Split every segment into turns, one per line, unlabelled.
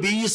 20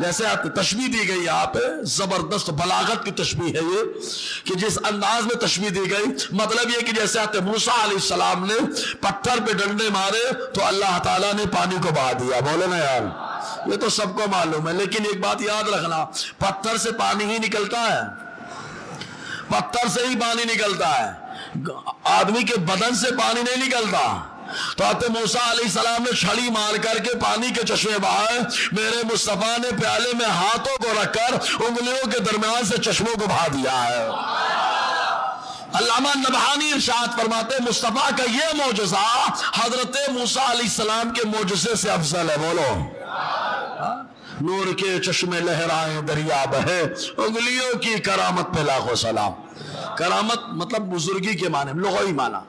جیسے تشبیہ دی گئی یہاں پہ زبردست بلاغت کی تشبیہ ہے یہ کہ جس انداز میں تشبیہ دی گئی، مطلب یہ کہ جیسے موسیٰ علیہ السلام نے پتھر پہ ڈنڈے مارے تو اللہ تعالیٰ نے پانی کو بہا دیا. بولو نا یار، یہ تو سب کو معلوم ہے، لیکن ایک بات یاد رکھنا، پتھر سے پانی ہی نکلتا ہے، پتھر سے ہی پانی نکلتا ہے، آدمی کے بدن سے پانی نہیں نکلتا. تو حضرت موسیٰ علیہ السلام نے چھڑی مار کر کے پانی کے چشمے بہائے، میرے مصطفیٰ نے پیالے میں ہاتھوں کو رکھ کر انگلیوں کے درمیان سے چشموں کو بہا دیا ہے. علامہ نبہانی ارشاد فرماتے مصطفیٰ کا یہ معجزہ حضرت موسیٰ علیہ السلام کے معجزے سے افضل ہے. بولو، نور کے چشمے لہرائیں دریا بہے، انگلیوں کی کرامت پہ لاکھوں سلام. کرامت مطلب بزرگی کے معنی، لغوی معنی.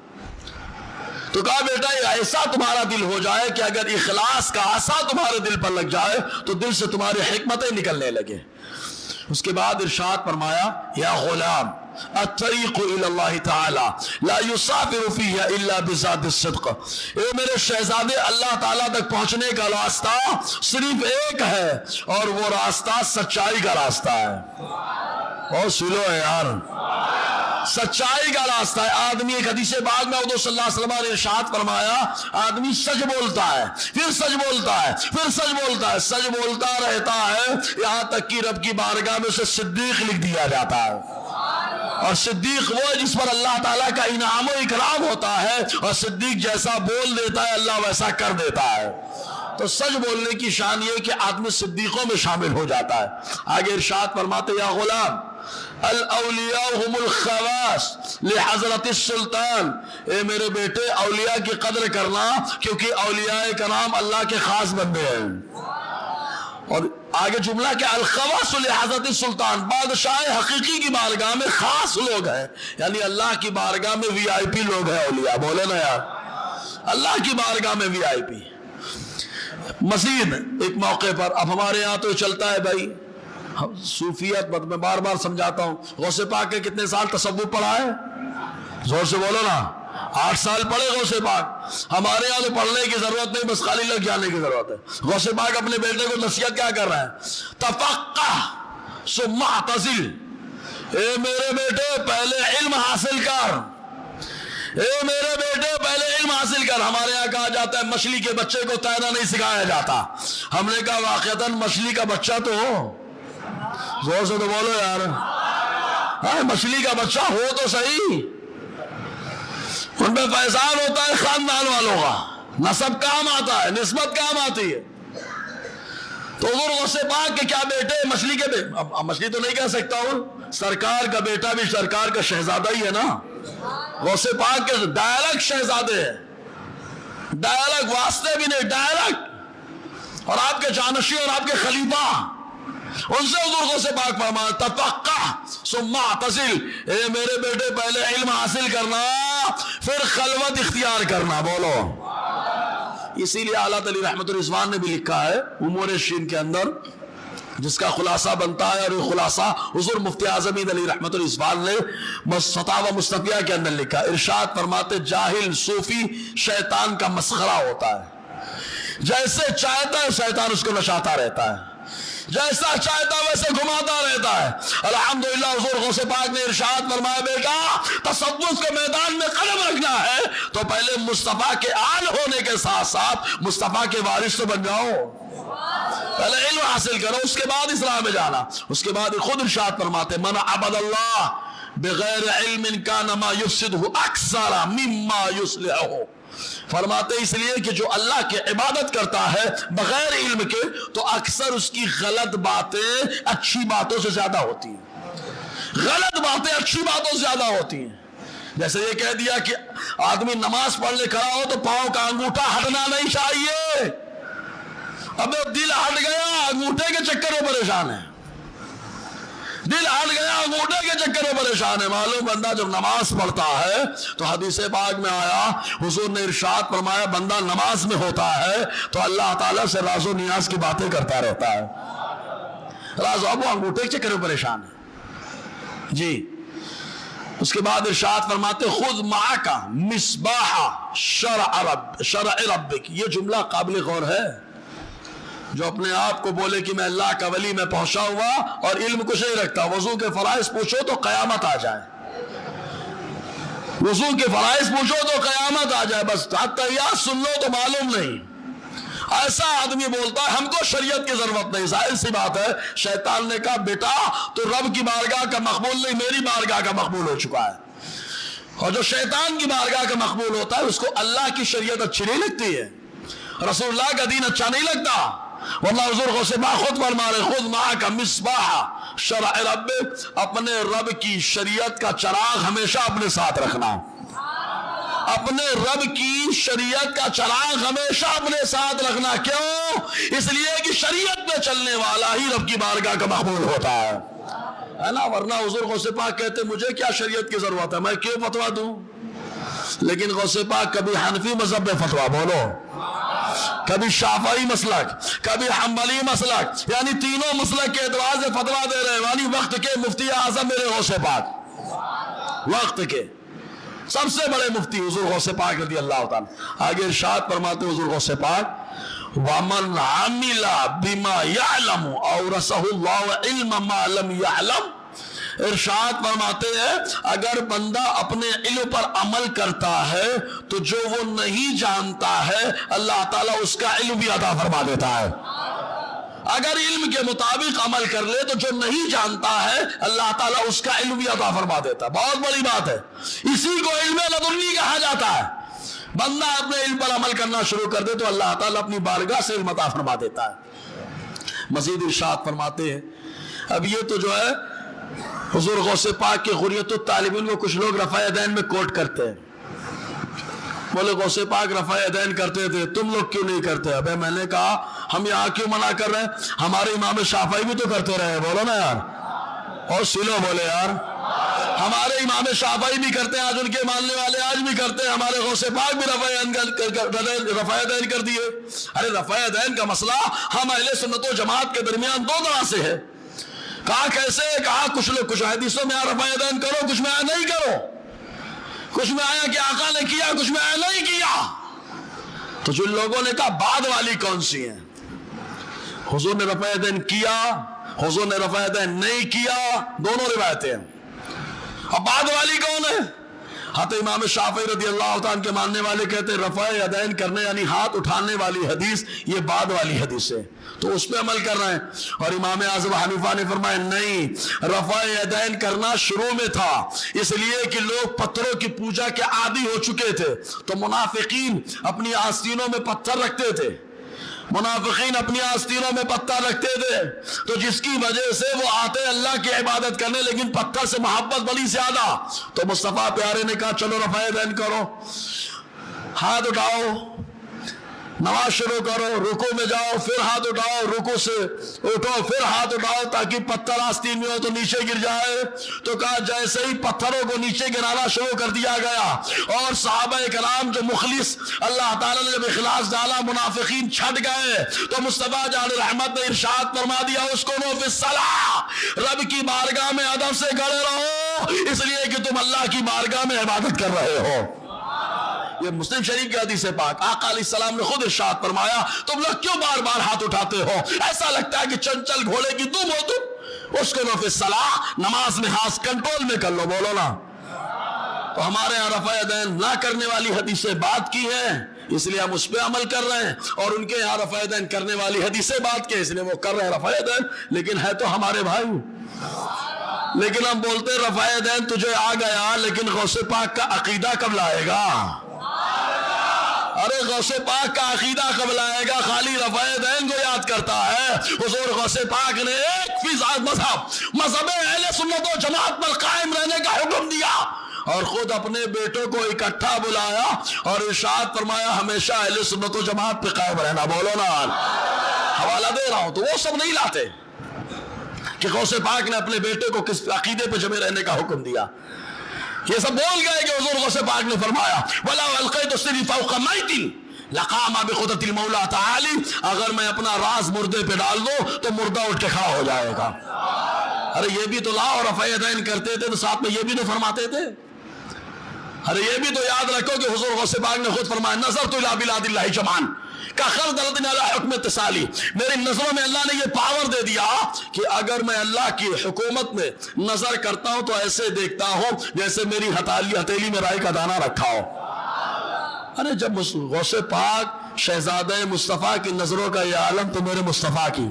تو کہا بیٹا یہ ایسا تمہارا دل ہو جائے کہ اگر اخلاص کا آسا تمہارے دل پر لگ جائے تو دل سے تمہاری حکمتیں نکلنے لگے. اس کے بعد ارشاد فرمایا یا غلام الطریق الی اللہ تعالی لا یسافر فیہ الا بذات الصدق. اے میرے شہزادے، اللہ تعالیٰ تک پہنچنے کا راستہ صرف ایک ہے اور وہ راستہ سچائی کا راستہ ہے. بہت سلو ہے یار، سچائی کا راستہ ہے. آدمی ایک حدیث پاک میں حضور صلی اللہ علیہ وسلم نے ارشاد فرمایا آدمی سچ بولتا ہے، پھر سچ بولتا ہے، پھر سچ بولتا ہے، سچ بولتا رہتا ہے یہاں تک کہ رب کی بارگاہ میں اسے صدیق لکھ دیا جاتا ہے. اور صدیق وہ جس پر اللہ تعالیٰ کا انعام و اکرام ہوتا ہے، اور صدیق جیسا بول دیتا ہے اللہ ویسا کر دیتا ہے. تو سچ بولنے کی شان یہ کہ آدمی صدیقوں میں شامل ہو جاتا ہے. آگے ارشاد فرماتے یا غلام الاولیاء هم الخواص لحضرت السلطان. اے میرے بیٹے اولیاء کی قدر کرنا کیونکہ اولیاء کرام اللہ کے خاص بندے ہیں. اور آگے جملہ کہ الخواص لحضرت السلطان، بادشاہ حقیقی کی بارگاہ میں خاص لوگ ہیں، یعنی اللہ کی بارگاہ میں وی آئی پی لوگ ہیں اولیاء. بولے نا یار، اللہ کی بارگاہ میں وی آئی پی. مزید ایک موقع پر اب ہمارے یہاں تو چلتا ہے بھائی صوفیت، میں بار بار سمجھاتا ہوں، غوث پاک کے کتنے سال تصوف پڑھا ہے؟ زور سے بولو نا. 8 سال پڑھے غوث پاک. ہمارے یہاں تو پڑھنے کی ضرورت نہیں، بس خالی لگ جانے کی ضرورت ہے. غوث پاک اپنے بیٹے کو نصیحت کیا کر رہا ہے؟ تفقہ ثم اعتزل. اے میرے بیٹے پہلے علم حاصل کر، اے میرے بیٹے پہلے علم حاصل کر. ہمارے یہاں کہا جاتا ہے مچھلی کے بچے کو تیرنا نہیں سکھایا جاتا. ہم نے کہا واقعتاً مچھلی کا بچہ تو ہو، زور سے تو بولو یار، مچھلی کا بچہ ہو تو صحیح. ان میں فیضان ہوتا ہے خاندان والوں کا، نسب کام آتا ہے، نسبت کام آتی ہے. تو حضور غوث پاک کے کیا بیٹے مچھلی کے بیٹے، اب مچھلی تو نہیں کہہ سکتا ہوں، سرکار کا بیٹا بھی سرکار کا شہزادہ ہی ہے نا. غوث پاک کے ڈائریکٹ شہزادے ہیں، ڈائریکٹ واسطے بھی نہیں، ڈائریکٹ. اور آپ کے جانشین اور آپ کے خلیفہ، ان سے حضور غوث پاک فرمایا تفقہ ثم اعتزل. اے میرے بیٹے پہلے علم حاصل کرنا پھر خلوت اختیار کرنا. بولو. اسی لیے اعلیٰ علی رحمت الرضوان نے بھی لکھا ہے امور شین کے اندر، جس کا خلاصہ بنتا ہے، اور یہ خلاصہ حضور مفتی اعظم علی رحمت الرضوان نے فتاوی مصطفیہ کے اندر لکھا. ارشاد فرماتے جاہل صوفی شیطان کا مسخرہ ہوتا ہے. جیسے چاہتا ہے شیطان اس کو نشاتا رہتا ہے، جیسا چاہتا ویسے گھماتا رہتا ہے. الحمدللہ حضور غوث پاک نے ارشاد فرمایا بیٹا تصوف کے میدان میں قدم رکھنا ہے تو پہلے مصطفیٰ کے آل ہونے کے ساتھ ساتھ مصطفیٰ کے وارث تو بن جاؤ. پہلے علم حاصل کرو، اس کے بعد اسلام میں جانا. اس کے بعد خود ارشاد فرماتے من عبد اللہ بغیر علم کان ما یفسدہ اکثر مما یصلحہ. فرماتے اس لیے کہ جو اللہ کی عبادت کرتا ہے بغیر علم کے تو اکثر اس کی غلط باتیں اچھی باتوں سے زیادہ ہوتی ہیں، غلط باتیں اچھی باتوں سے زیادہ ہوتی ہیں. جیسے یہ کہہ دیا کہ آدمی نماز پڑھنے کھڑا ہو تو پاؤں کا انگوٹھا ہٹنا نہیں چاہیے. اب دل ہٹ گیا انگوٹھے کے چکر میں پریشان ہے، دل ہٹ گیا انگوٹھے کے چکر میں پریشان ہے. معلوم بندہ جب نماز پڑھتا ہے تو حدیث پاک میں آیا حضور نے ارشاد فرمایا بندہ نماز میں ہوتا ہے تو اللہ تعالیٰ سے راز و نیاز کی باتیں کرتا رہتا ہے. راز اب وہ انگوٹھے کے چکر میں پریشان ہے جی. اس کے بعد ارشاد فرماتے خذ معک مصباح شرع ربک. یہ جملہ قابل غور ہے. جو اپنے آپ کو بولے کہ میں اللہ کا ولی میں پہنچا ہوا اور علم کچھ نہیں رکھتا، وضو کے فرائض پوچھو تو قیامت آ جائے، وضو کے فرائض پوچھو تو قیامت آ جائے، بس تحیات سن لو تو معلوم نہیں۔ ایسا آدمی بولتا ہے ہم کو شریعت کی ضرورت نہیں۔ ظاہر سی بات ہے، شیطان نے کہا بیٹا تو رب کی بارگاہ کا مقبول نہیں، میری بارگاہ کا مقبول ہو چکا ہے، اور جو شیطان کی بارگاہ کا مقبول ہوتا ہے اس کو اللہ کی شریعت اچھی نہیں لگتی ہے، رسول اللہ کا دین اچھا نہیں لگتا۔ واللہ حضور غوث پاک خود فرما رہے خود معاک مصباح شرع رب، اپنے رب کی شریعت کا چراغ ہمیشہ اپنے ساتھ رکھنا، اپنے رب کی شریعت کا چراغ ہمیشہ اپنے ساتھ رکھنا۔ کیوں؟ اس لیے کہ شریعت پہ چلنے والا ہی رب کی بارگاہ کا مقبول ہوتا ہے نا، ورنہ حضور غوث پاک کہتے مجھے کیا شریعت کی ضرورت ہے، میں کیوں فتوا دوں؟ لیکن غوث پاک کبھی حنفی مذہب میں فتوا بولو، کبھی شافعی مسلک، کبھی حنبلی مسلک، یعنی تینوں مسلک کے اعتبار سے فتوا دے رہے ہیں، یعنی وقت کے مفتی اعظم میرے غوث پاک، وقت کے سب سے بڑے مفتی حضور غوث پاک رضی اللہ تعالی۔ آگے ارشاد فرماتے حضور غوث پاک وَمَنْ عَمِلَ بِمَا يَعْلَمُ أَوْرَثَهُ اللَّهُ عِلْمَ مَا لَمْ يَعْلَمْ۔ ارشاد فرماتے ہیں اگر بندہ اپنے علم پر عمل کرتا ہے تو جو وہ نہیں جانتا ہے اللہ تعالیٰ اس کا علم بھی عطا فرما دیتا ہے۔ اگر علم کے مطابق عمل کر لے تو جو نہیں جانتا ہے اللہ تعالیٰ اس کا علم بھی عطا فرما دیتا ہے۔ بہت بڑی بات ہے، اسی کو علم لدنی کہا جاتا ہے۔ بندہ اپنے علم پر عمل کرنا شروع کر دے تو اللہ تعالیٰ اپنی بارگاہ سے علم عطا فرما دیتا ہے۔ مزید ارشاد فرماتے ہیں اب یہ تو جو ہے حضور غوث پاک کے غریت الطالبین کو کچھ لوگ رفع یدین میں کوٹ کرتے ہیں، بولے غوث پاک رفع یدین کرتے تھے تم لوگ کیوں نہیں کرتے؟ ابے میں نے کہا ہم یہاں کیوں منع کر رہے ہیں؟ ہمارے امام شافعی بھی تو کرتے رہے، بولو نا یار، اور سلو بولے یار، ہمارے امام شافعی بھی کرتے ہیں، آج ان کے ماننے والے آج بھی کرتے ہیں، ہمارے غوث پاک بھی رفع یدین کر دیے۔ ارے رفع یدین کا مسئلہ ہم اہل سنت و جماعت کے درمیان دو طرح سے ہے۔ کہا کیسے؟ کہا کچھ لوگ کچھ حدیثوں میں رفع یدین کرو، کچھ میں نہیں کرو، کچھ میں آیا کہ آقا نے کیا، کچھ میں نہیں کیا۔ تو جن لوگوں نے کہا بعد والی کون سی ہیں؟ حضور نے رفع یدین کیا، حضور نے رفع یدین نہیں کیا، دونوں روایتیں ہیں۔ اب بعد والی کون ہے؟ حضرت امام شافعی رضی اللہ تعالیٰ کے ماننے والے کہتے ہیں رفع یدین کرنے یعنی ہاتھ اٹھانے والی حدیث یہ بعد والی حدیث ہے، تو اس پہ عمل کر رہے ہیں۔ اور امام اعظم حنیفہ نے فرمایا نہیں، رفع یدین کرنا شروع میں تھا، اس لیے کہ لوگ پتھروں کی پوجا کے عادی ہو چکے تھے، تو منافقین اپنی آستینوں میں پتھر رکھتے تھے، منافقین اپنی آستینوں میں پتھر رکھتے تھے، تو جس کی وجہ سے وہ آتے اللہ کی عبادت کرنے لیکن پتھر سے محبت بڑی زیادہ، تو مصطفیٰ پیارے نے کہا چلو رفع یدین کرو، ہاتھ اٹھاؤ، نماز شروع کرو، رکوع میں جاؤ، پھر ہاتھ اٹھاؤ، رکوع سے اٹھو، پھر ہاتھ اٹھاؤ تاکہ پتھر آستین میں ہو تو نیچے گر جائے۔ تو کہا جیسے ہی پتھروں کو نیچے گرانا شروع کر دیا گیا اور صحابہ کرام جو مخلص اللہ تعالیٰ نے جب اخلاص ڈالا منافقین چھٹ گئے، تو مصطفیٰ جان رحمت نے ارشاد فرما دیا اسکنوا فی الصلاۃ، رب کی بارگاہ میں ادب سے کھڑے رہو، اس لیے کہ تم اللہ کی بارگاہ میں عبادت کر رہے ہو۔ یہ مسلم شریف کی حدیث پاک، آقا علیہ السلام نے خود ارشاد فرمایا تم لوگ کیوں بار بار ہاتھ اٹھاتے ہو؟ ایسا لگتا ہے کہ چنچل گھوڑے کی دم ہو تم۔ اسکنوا فی الصلاۃ، نماز میں ہاتھ کنٹرول میں کر لو، بولو نا۔ تو ہمارے یہاں رفع یدین نہ کرنے والی حدیثیں بات کی ہیں، اس لیے ہم اس پہ عمل کر رہے ہیں، اور ان کے یہاں رفع یدین کرنے والی حدیثیں بات کی اس لیے وہ کر رہے ہیں رفع یدین، لیکن ہے تو ہمارے بھائی۔ لیکن ہم بولتے رفع یدین تجھے آ گیا، لیکن غوث پاک کا عقیدہ کب لائے گا؟ ارے غوث پاک کا عقیدہ کب لائے گا؟ خالی رفع یدین کو یاد کرتا ہے۔ حضور غوث پاک نے ایک فیصد مذہب اہل سنت و جماعت پر قائم رہنے کا حکم دیا، اور خود اپنے بیٹوں کو اکٹھا بلایا اور ارشاد فرمایا ہمیشہ اہل سنت و جماعت پہ قائم رہنا، بولو نا۔ حوالہ دے رہا ہوں، تو وہ سب نہیں لاتے کہ غوث پاک نے اپنے بیٹے کو کس عقیدے پہ جمے رہنے کا حکم دیا۔ یہ سب بول گئے کہ حضور غوث پاک نے فرمایا وَلَوْ أَلْقَيْتُ سِرِّي فَوْقَ مَيْتٍ لَقَامَ بِقُدْرَةِ الْمَوْلَىٰ تَعَالَىٰ، اگر میں اپنا راز مردے پہ ڈال دوں تو مردہ اٹھ کے کھڑا ہو جائے گا۔ ارے یہ بھی تو لاؤ، رفع یدین کرتے تھے تو ساتھ میں یہ بھی تو فرماتے تھے۔ ارے یہ بھی تو یاد رکھو کہ حضور غوث پاک نے خود فرمایا نظرت الی بلاد اللہ جمعاً، کخردلۃ علی حکم اتصالی، میری نظروں میں اللہ نے یہ پاور دے دیا کہ اگر میں اللہ کی حکومت میں نظر کرتا ہوں تو ایسے دیکھتا ہوں جیسے میری ہتھیلی میں رائی کا دانہ رکھا ہو۔ ارے جب غوث پاک شہزادہ مصطفیٰ کی نظروں کا یہ عالم تو میرے مصطفیٰ کی،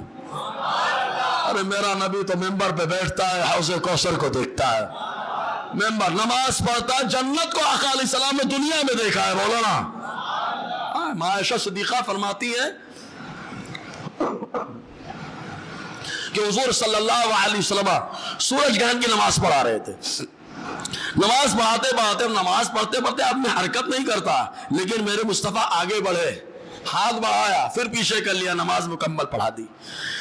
ارے میرا نبی تو ممبر پہ بیٹھتا ہے، حوض کوثر کو دیکھتا ہے، ممبر نماز پڑھتا ہے، جنت کو آقا علیہ السلام نے دنیا میں دیکھا ہے، بولو نا۔ ماں عائشہ صدیقہ فرماتی ہے کہ حضور صلی اللہ علیہ وسلم سورج گرہن کی نماز پڑھا رہے تھے، نماز نماز پڑھتے پڑھتے آدمی حرکت نہیں کرتا، لیکن میرے مصطفیٰ آگے بڑھے، ہاتھ بڑھایا، پھر پیچھے کر لیا، نماز مکمل پڑھا دی۔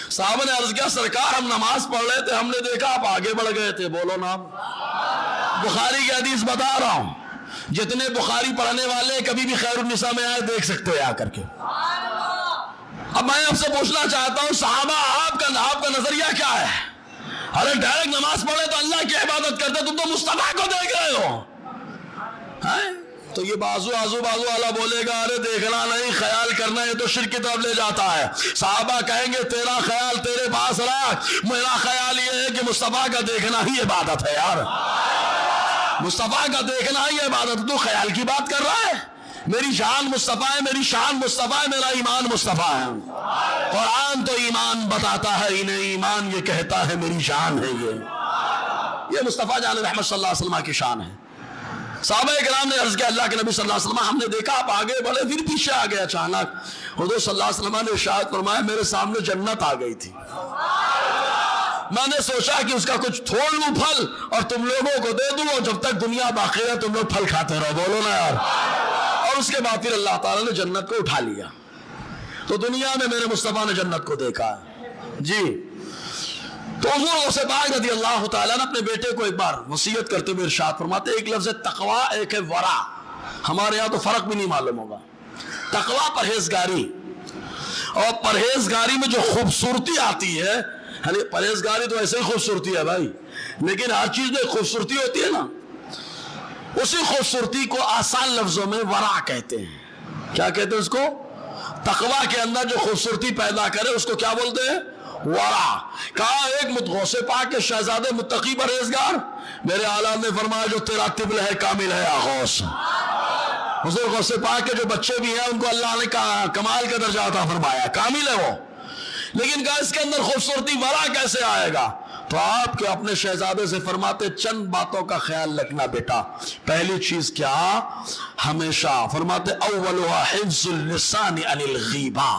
صحابہ نے عرض کیا سرکار ہم نماز پڑھ رہے تھے، ہم نے دیکھا آپ آگے بڑھ گئے تھے، بولو نا۔ بخاری کی حدیث بتا رہا ہوں، جتنے بخاری پڑھنے والے کبھی بھی خیر النساء میں آئے دیکھ سکتے ہیں آ کر کے۔ اب میں آپ سے پوچھنا چاہتا ہوں صحابہ آپ کا نظریہ کیا ہے؟ ارے ڈائریکٹ نماز پڑھے تو اللہ کی عبادت کرتے، تم تو مصطفیٰ کو دیکھ رہے ہو۔ تو یہ بازو والا بولے گا ارے دیکھنا نہیں خیال کرنا، یہ تو شرک کی طرف لے جاتا ہے۔ صحابہ کہیں گے تیرا خیال تیرے پاس رکھ، میرا خیال یہ ہے کہ مصطفیٰ کا دیکھنا ہی عبادت ہے یار، مصطفیٰ کا دیکھنا ہی عبادت۔ تو خیال کی بات کر رہا ہے؟ میری شان مصطفیٰ ہے، میری شان مصطفیٰ ہے، میرا ایمان مصطفیٰ ہے۔ قرآن تو ایمان بتاتا ہے، انہیں ایمان یہ کہتا ہے میری شان ہے، یہ مصطفیٰ جان رحمت صلی اللہ علیہ وسلم کی شان ہے۔ صحابہ کرام نے عرض کیا اللہ کے نبی صلی اللہ علیہ وسلم ہم نے دیکھا آپ آگے بڑھے پھر پیچھے آ گئے، اچانک حضور صلی اللہ علیہ وسلم نے ارشاد فرمایا میرے سامنے جنت آ گئی تھی، میں نے سوچا کہ اس کا کچھ تھوڑ لوں پھل اور تم لوگوں کو دے دوں، اور جب تک دنیا باقی ہے تم لوگ پھل کھاتے رہو، بولو نا یار۔ اور اس کے بعد پھر اللہ تعالیٰ نے جنت کو اٹھا لیا، تو دنیا میں میرے مصطفیٰ نے جنت کو دیکھا جی۔ تو حضور غوث پاک رضی اللہ تعالیٰ نے اپنے بیٹے کو ایک بار وصیت کرتے ہوئے ارشاد فرماتے ایک لفظ تقویٰ، ایک ہے ورع، ہمارے یہاں تو فرق بھی نہیں معلوم ہوگا۔ تقویٰ پرہیزگاری، اور پرہیزگاری میں جو خوبصورتی آتی ہے، یعنی پرہیزگاری تو ایسے ہی خوبصورتی ہے بھائی، لیکن ہر چیز میں خوبصورتی ہوتی ہے نا، اسی خوبصورتی کو آسان لفظوں میں ورع کہتے ہیں۔ کیا کہتے ہیں اس کو؟ تقویٰ کے اندر جو خوبصورتی پیدا کرے اس کو کیا بولتے ہیں؟ ورع۔ کہا ایک غوث پاک کے شہزادے متقی پرہیزگار، میرے آلہ نے فرمایا جو تیرا طفل ہے کامل ہے یا غوث۔ حضور غوث پاک کے جو بچے بھی ہیں ان کو اللہ نے کمال کا درجہ عطا فرمایا، کامل ہے وہ، لیکن کہا اس کے اندر خوبصورتی ورع کیسے آئے گا؟ تو آپ کے اپنے شہزادے سے فرماتے چند باتوں کا خیال رکھنا بیٹا۔ پہلی چیز کیا؟ ہمیشہ فرماتے اولها حفظ اللسان عن الغیبہ،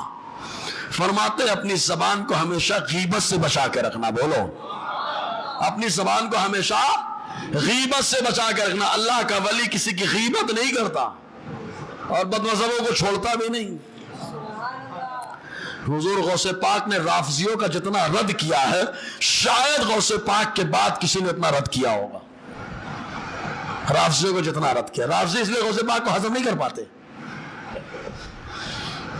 فرماتے اپنی زبان کو ہمیشہ غیبت سے بچا کے رکھنا، بولو اپنی زبان کو ہمیشہ غیبت سے بچا کے رکھنا۔ اللہ کا ولی کسی کی غیبت نہیں کرتا اور بدمذہبوں کو چھوڑتا بھی نہیں۔ حضور غوث پاک نے رافضیوں کا جتنا رد کیا ہے شاید غوث پاک کے بعد کسی نے اتنا رد کیا ہوگا، رافضیوں کو جتنا رد کیا۔ رافضی اس لیے غوث پاک کو ہضم نہیں کر پاتے،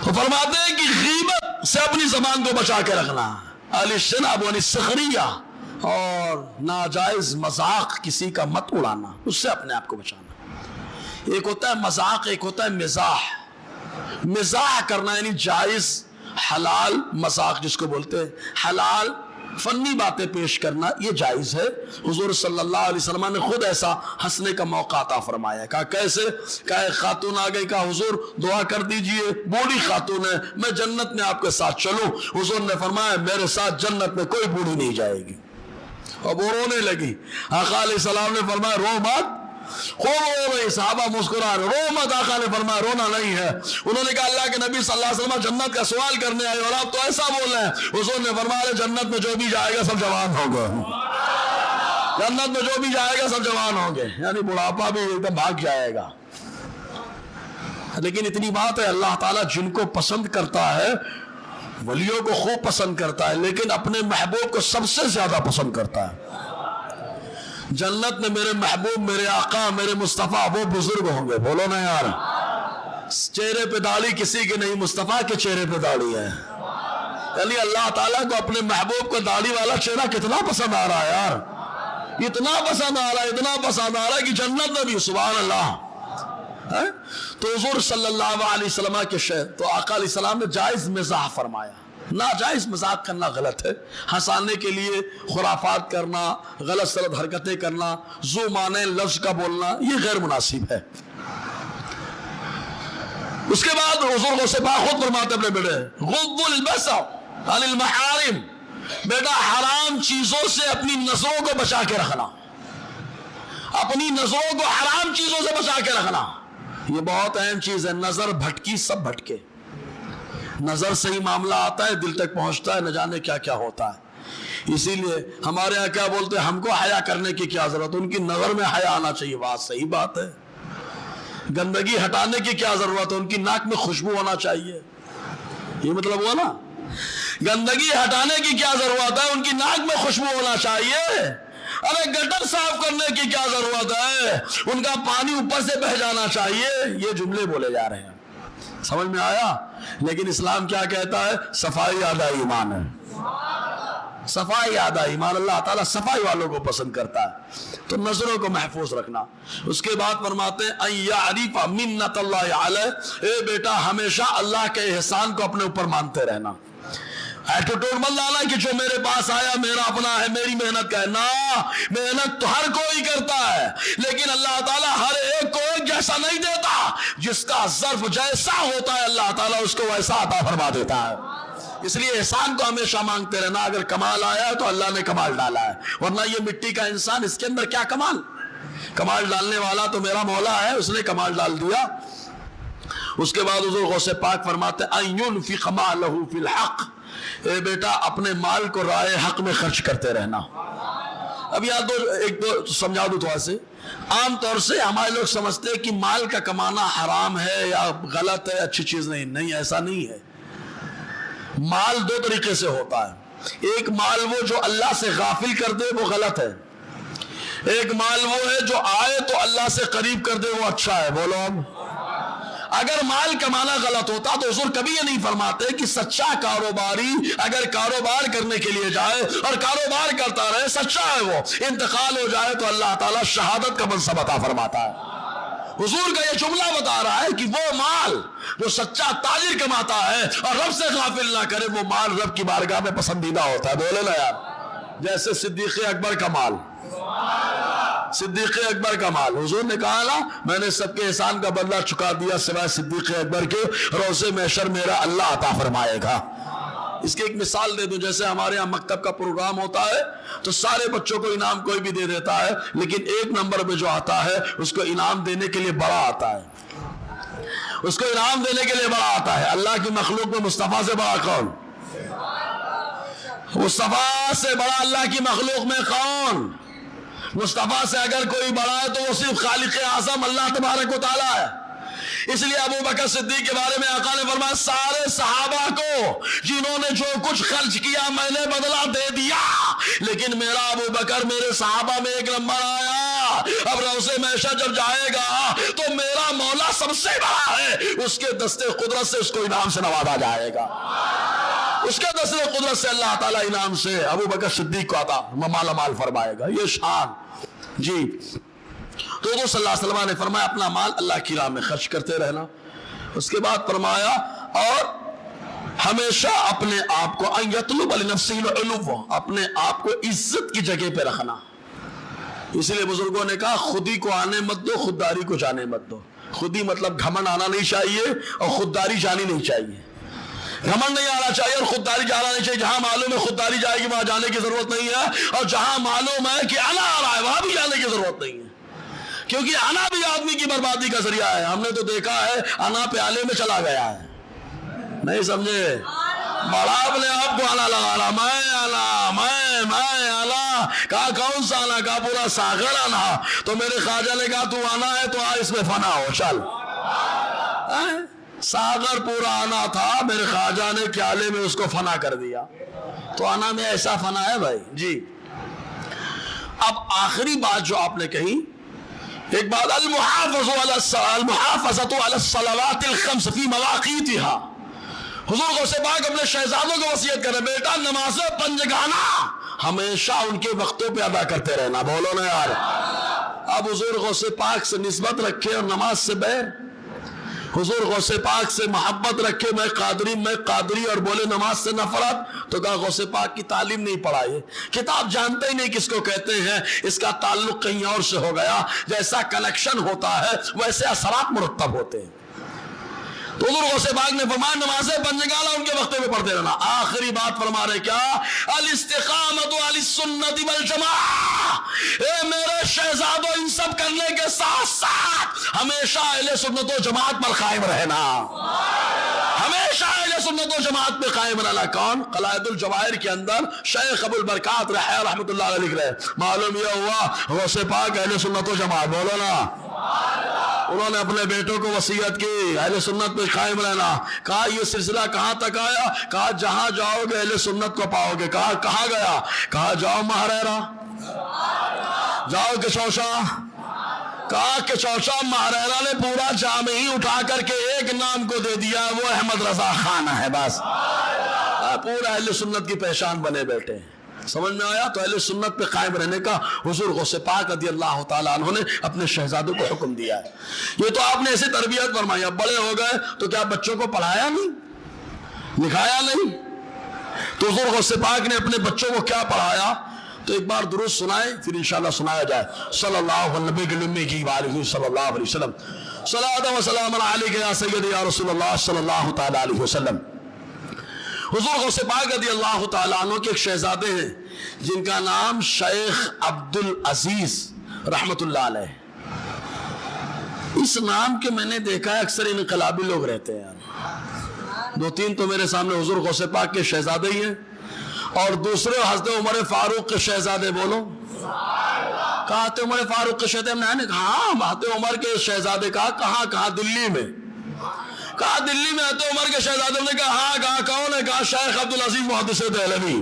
تو فرماتے ہیں کہ غیبت سے اپنی زبان کو بچا کے رکھنا، الاجتناب عن السخریہ، اور ناجائز مذاق کسی کا مت اڑانا، اس سے اپنے آپ کو بچانا۔ ایک ہوتا ہے مذاق، ایک ہوتا ہے مزاح۔ مزاح کرنا یعنی جائز حلال مذاق جس کو بولتے ہیں، حلال فنی باتیں پیش کرنا یہ جائز ہے۔ حضور صلی اللہ علیہ وسلم نے خود ایسا ہنسنے کا موقع عطا فرمایا۔ کہا کیسے؟ کہا ایک خاتون آ گئی، کہا حضور دعا کر دیجئے، بوڑھی خاتون ہے، میں جنت میں آپ کے ساتھ چلوں؟ حضور نے فرمایا میرے ساتھ جنت میں کوئی بوڑھی نہیں جائے گی، اور وہ رونے لگی۔ آقا علیہ السلام نے فرمایا رو مت، خوب رو رہی، صحابہ مسکرا رہے، رو مت۔ آقا نے فرمایا رونا نہیں ہے۔ انہوں نے کہا اللہ کے نبی صلی اللہ علیہ وسلم جنت کا سوال کرنے آئے اور آپ تو ایسا بول رہے ہیں۔ حضور نے فرمایا جنت میں جو بھی جائے گا سب جوان ہوگا، جنت میں جو بھی جائے گا سب جوان ہوں گے، یعنی بڑھاپا بھی ایک دم بھاگ جائے گا۔ لیکن اتنی بات ہے اللہ تعالیٰ جن کو پسند کرتا ہے ولیوں کو خوب پسند کرتا ہے، لیکن اپنے محبوب کو سب سے زیادہ پسند کرتا ہے۔ جنت میں میرے محبوب، میرے آقا، میرے مصطفیٰ وہ بزرگ ہوں گے، بولو نا یار۔ چہرے پہ داڑھی کسی کے نہیں، مصطفیٰ کے چہرے پہ داڑھی ہے، یعنی اللہ تعالیٰ کو اپنے محبوب کو داڑھی والا چہرہ کتنا پسند آ رہا ہے یار، اتنا پسند آ رہا ہے، اتنا پسند آ رہا ہے کہ جنت میں بھی سبحان اللہ تو حضور صلی اللہ علیہ وسلم کے تو آقا علیہ السلام نے جائز مزاح فرمایا. ناجائز مذاق کرنا غلط ہے. ہنسانے کے لیے خرافات کرنا، غلط سلط حرکتیں کرنا، ذو معنی لفظ کا بولنا، یہ غیر مناسب ہے. اس کے بعد حضور غوث پاک خود فرماتے اپنے بیٹے غض البصر عن المحارم، بیٹا حرام چیزوں سے اپنی نظروں کو بچا کے رکھنا، اپنی نظروں کو حرام چیزوں سے بچا کے رکھنا. یہ بہت اہم چیز ہے. نظر بھٹکی سب بھٹکے. نظر سے ہی معاملہ آتا ہے، دل تک پہنچتا ہے، نہ جانے کیا کیا ہوتا ہے. اسی لیے ہمارے یہاں کیا بولتے ہیں، ہم کو حیا کرنے کی کیا ضرورت، ان کی نظر میں حیا آنا چاہیے. بات صحیح بات ہے. گندگی ہٹانے کی کیا ضرورت ہے، ان کی ناک میں خوشبو ہونا چاہیے. یہ مطلب ہوا نا، گندگی ہٹانے کی کیا ضرورت ہے، ان کی ناک میں خوشبو ہونا چاہیے. ارے گٹر صاف کرنے کی کیا ضرورت ہے، ان کا پانی اوپر سے بہ جانا چاہیے. یہ جملے بولے جا رہے ہیں، سمجھ میں آیا؟ لیکن اسلام کیا کہتا ہے؟ صفائی آدھا ایمان ہے. صفائی آدھا ایمان. اللہ تعالیٰ صفائی والوں کو پسند کرتا ہے. تو نظروں کو محفوظ رکھنا. اس کے بعد فرماتے ہیں ان یعرف منت اللہ علیہ، اے بیٹا ہمیشہ اللہ کے احسان کو اپنے اوپر مانتے رہنا. ایٹیٹیوڈ مت لانا کہ جو میرے پاس آیا میرا اپنا ہے، میری محنت کا ہے. نا، محنت تو ہر کوئی کرتا ہے، لیکن اللہ تعالیٰ ہر ایک کو ایک جیسا نہیں دیتا. جس کا ظرف جیسا ہوتا ہے اللہ تعالیٰ اس کو ویسا عطا فرما دیتا ہے. اس لیے احسان کو ہمیشہ مانگتے رہنا. اگر کمال آیا تو اللہ نے کمال ڈالا ہے، ورنہ یہ مٹی کا انسان، اس کے اندر کیا کمال؟ کمال ڈالنے والا تو میرا مولا ہے، اس نے کمال ڈال دیا. اس کے بعد حضور غوث پاک فرماتے ان ينفق مالہ فی الحق، اے بیٹا اپنے مال کو رائے حق میں خرچ کرتے رہنا. اب یاد ایک دو سمجھا دوں تھوڑا سے. عام طور سے ہمارے لوگ سمجھتے ہیں کہ مال کا کمانا حرام ہے یا غلط ہے، اچھی چیز نہیں. نہیں، ایسا نہیں ہے. مال دو طریقے سے ہوتا ہے. ایک مال وہ جو اللہ سے غافل کر دے وہ غلط ہے. ایک مال وہ ہے جو آئے تو اللہ سے قریب کر دے، وہ اچھا ہے. بولو اب. اگر مال کمانا غلط ہوتا تو حضور کبھی یہ نہیں فرماتے کہ سچا کاروباری اگر کاروبار کرنے کے لیے جائے اور کاروبار کرتا رہے، سچا ہے، وہ انتقال ہو جائے تو اللہ تعالیٰ شہادت کا منصب عطا فرماتا ہے. حضور کا یہ جملہ بتا رہا ہے کہ وہ مال جو سچا تاجر کماتا ہے اور رب سے غافل نہ کرے، وہ مال رب کی بارگاہ میں پسندیدہ ہوتا ہے. بولے نا یار. جیسے صدیق اکبر کا مال، صدیق اکبر کا مال، حضور نے کہا نا میں نے سب کے احسان کا بدلہ چکا دیا سوائے صدیق اکبر کے، روز محشر میرا اللہ عطا فرمائے گا. اس کی ایک مثال دے دوں. جیسے ہمارے ہاں مکتب کا پروگرام ہوتا ہے تو سارے بچوں کو انعام کوئی بھی دے دیتا ہے، لیکن ایک نمبر پہ جو آتا ہے اس کو انعام دینے کے لیے بڑا آتا ہے. اس کو انعام دینے کے لیے بڑا آتا ہے. اللہ کی مخلوق میں مصطفیٰ سے بڑا کون؟ مصطفیٰ سے بڑا اللہ کی مخلوق میں کون؟ مصطفیٰ سے اگر کوئی بڑا ہے تو وہ صرف خالق اعظم اللہ تبارک و تعالیٰ ہے. اس لیے ابو بکر صدیق کے بارے میں آقا نے فرمایا سارے صحابہ کو جنہوں نے جو کچھ خرچ کیا میں نے بدلہ دے دیا، لیکن میرا ابو بکر میرے صحابہ میں ایک نمبر آیا. اب روضے محشر جب جائے گا تو میرا مولا سب سے بڑا ہے، اس کے دستے قدرت سے اس کو انعام سے نوازا جائے گا. اس کے دستے قدرت سے اللہ تعالیٰ انعام سے ابو بکر صدیق کو عطا مالا مال فرمائے گا. یہ شان. جی تو حضور صلی اللہ علیہ وسلم نے فرمایا اپنا مال اللہ کی راہ میں خرچ کرتے رہنا. اس کے بعد فرمایا اور ہمیشہ اپنے آپ کو ان یطلب لنفسہ العلو، اپنے آپ کو عزت کی جگہ پہ رکھنا. اس لیے بزرگوں نے کہا خودی کو آنے مت دو، خودداری کو جانے مت دو. خودی مطلب گھمنڈ آنا نہیں چاہیے اور خودداری جانی نہیں چاہیے. گھمنڈ نہیں آنا چاہیے اور خودداری جانا نہیں چاہیے. جہاں معلوم ہے خودداری جائے گی وہاں جانے کی ضرورت نہیں ہے، اور جہاں معلوم ہے کہ انا آ رہا ہے وہاں بھی جانے کی ضرورت نہیں ہے، کیونکہ انا بھی آدمی کی بربادی کا ذریعہ ہے. ہم نے تو دیکھا ہے انا پیالے میں چلا گیا ہے. نہیں سمجھے؟ بڑا اپنے آپ کو انا لگانا، میں انا. کہا کون سا انا؟ کہا پورا ساغر انا. تو میرے خواجہ نے کہا تو انا ہے تو آ اس میں فنا ہو چل. ساغر پورا آنا تھا، میرے خواجہ نے پیالے میں اس کو فنا کر دیا. تو آنا میں ایسا فنا ہے بھائی. جی اب آخری بات جو آپ نے کہی، ایک بات المحافظۃ علی الصلوات الخمس فی مواقیتها. حضور غوث پاک اپنے شہزادوں کو وصیت کرے بیٹا نمازیں پنجگانہ ہمیشہ ان کے وقتوں پہ ادا کرتے رہنا. بولو نا یار. اب حضور غوث پاک سے نسبت رکھے اور نماز سے بیر، حضور غوث پاک سے محبت رکھے میں قادری اور بولے نماز سے نفرت، تو کہا غوث پاک کی تعلیم نہیں پڑھائی، کتاب جانتے ہی نہیں کس کو کہتے ہیں، اس کا تعلق کہیں اور سے ہو گیا، جیسا کنیکشن ہوتا ہے ویسے اثرات مرتب ہوتے ہیں۔ تو حضور غوث پاک نے فرمایا نمازیں بن نکالا ان کے وقت میں پڑھتے رہنا۔ آخری بات فرما رہے کیا، الاستقامت علی السنت والجماعہ، اے میرے شہزادوں ان سب کرنے کے ساتھ ساتھ ہمیشہ اہل سنت و جماعت پر قائم رہنا، ہمیشہ اہل سنت و جماعت پہ قائم رہنا۔ کون؟ قلائد الجواہر کے اندر شیخ ابو البرکات رحمۃ اللہ علیہ لکھ رہے معلوم یہ ہوا غوث پاک اہل سنت و جماعت، بولو نا، انہوں نے اپنے بیٹوں کو وصیت کی اہل سنت پہ قائم رہنا۔ کہا یہ سلسلہ کہاں تک آیا؟ کہا جہاں جاؤ گے اہل سنت کو پاؤ گے۔ کہا کہاں گیا؟ کہا جاؤ مہریرہ، جاؤ کچوشا، کہا کچوشا مہریرہ نے پورا جامع ہی اٹھا کر کے ایک نام کو دے دیا، وہ احمد رضا خان ہے، بس پورا اہل سنت کی پہچان بنے بیٹھے ہیں۔ سمجھ میں آیا؟ تو اہل سنت پہ قائم رہنے کا حضور غوث پاک رضی اللہ تعالیٰ عنہ نے اپنے شہزادوں کو حکم دیا ہے۔ یہ تو آپ نے ایسی تربیت فرمائی، اب بڑے ہو گئے تو کیا بچوں کو پڑھایا نہیں، لکھایا نہیں؟ تو حضور غوث پاک نے اپنے بچوں کو کیا پڑھایا؟ تو ایک بار درست سنائے پھر انشاءاللہ سنایا جائے۔ صلی اللہ علیہ صلی اللہ علیہ وسلم، صلاۃ و سلام علیک یا سیدی یا رسول اللہ صلی اللہ تعالیٰ علیہ وسلم۔ حضور غوث پاک رضی اللہ تعالیٰ عنہ کے ایک شہزادے ہیں جن کا نام شیخ عبد العزیز رحمت اللہ علیہ۔ اس نام کے میں نے دیکھا ہے اکثر انقلابی لوگ رہتے ہیں، دو تین تو میرے سامنے حضور غوث پاک کے شہزادے ہی ہیں، اور دوسرے حضرت عمر فاروق کے شہزادے، بولو کہا حضرت عمر فاروق کے شہزادے؟ میں نے کہا ہاں حضرت عمر کے شہزادے، کہاں دلی میں، کہا دلی میں حضرت عمر کے شہزادوں نے کہا ہاں، کہا کون ہے؟ کہا شیخ عبد العزیز محدث دہلوی۔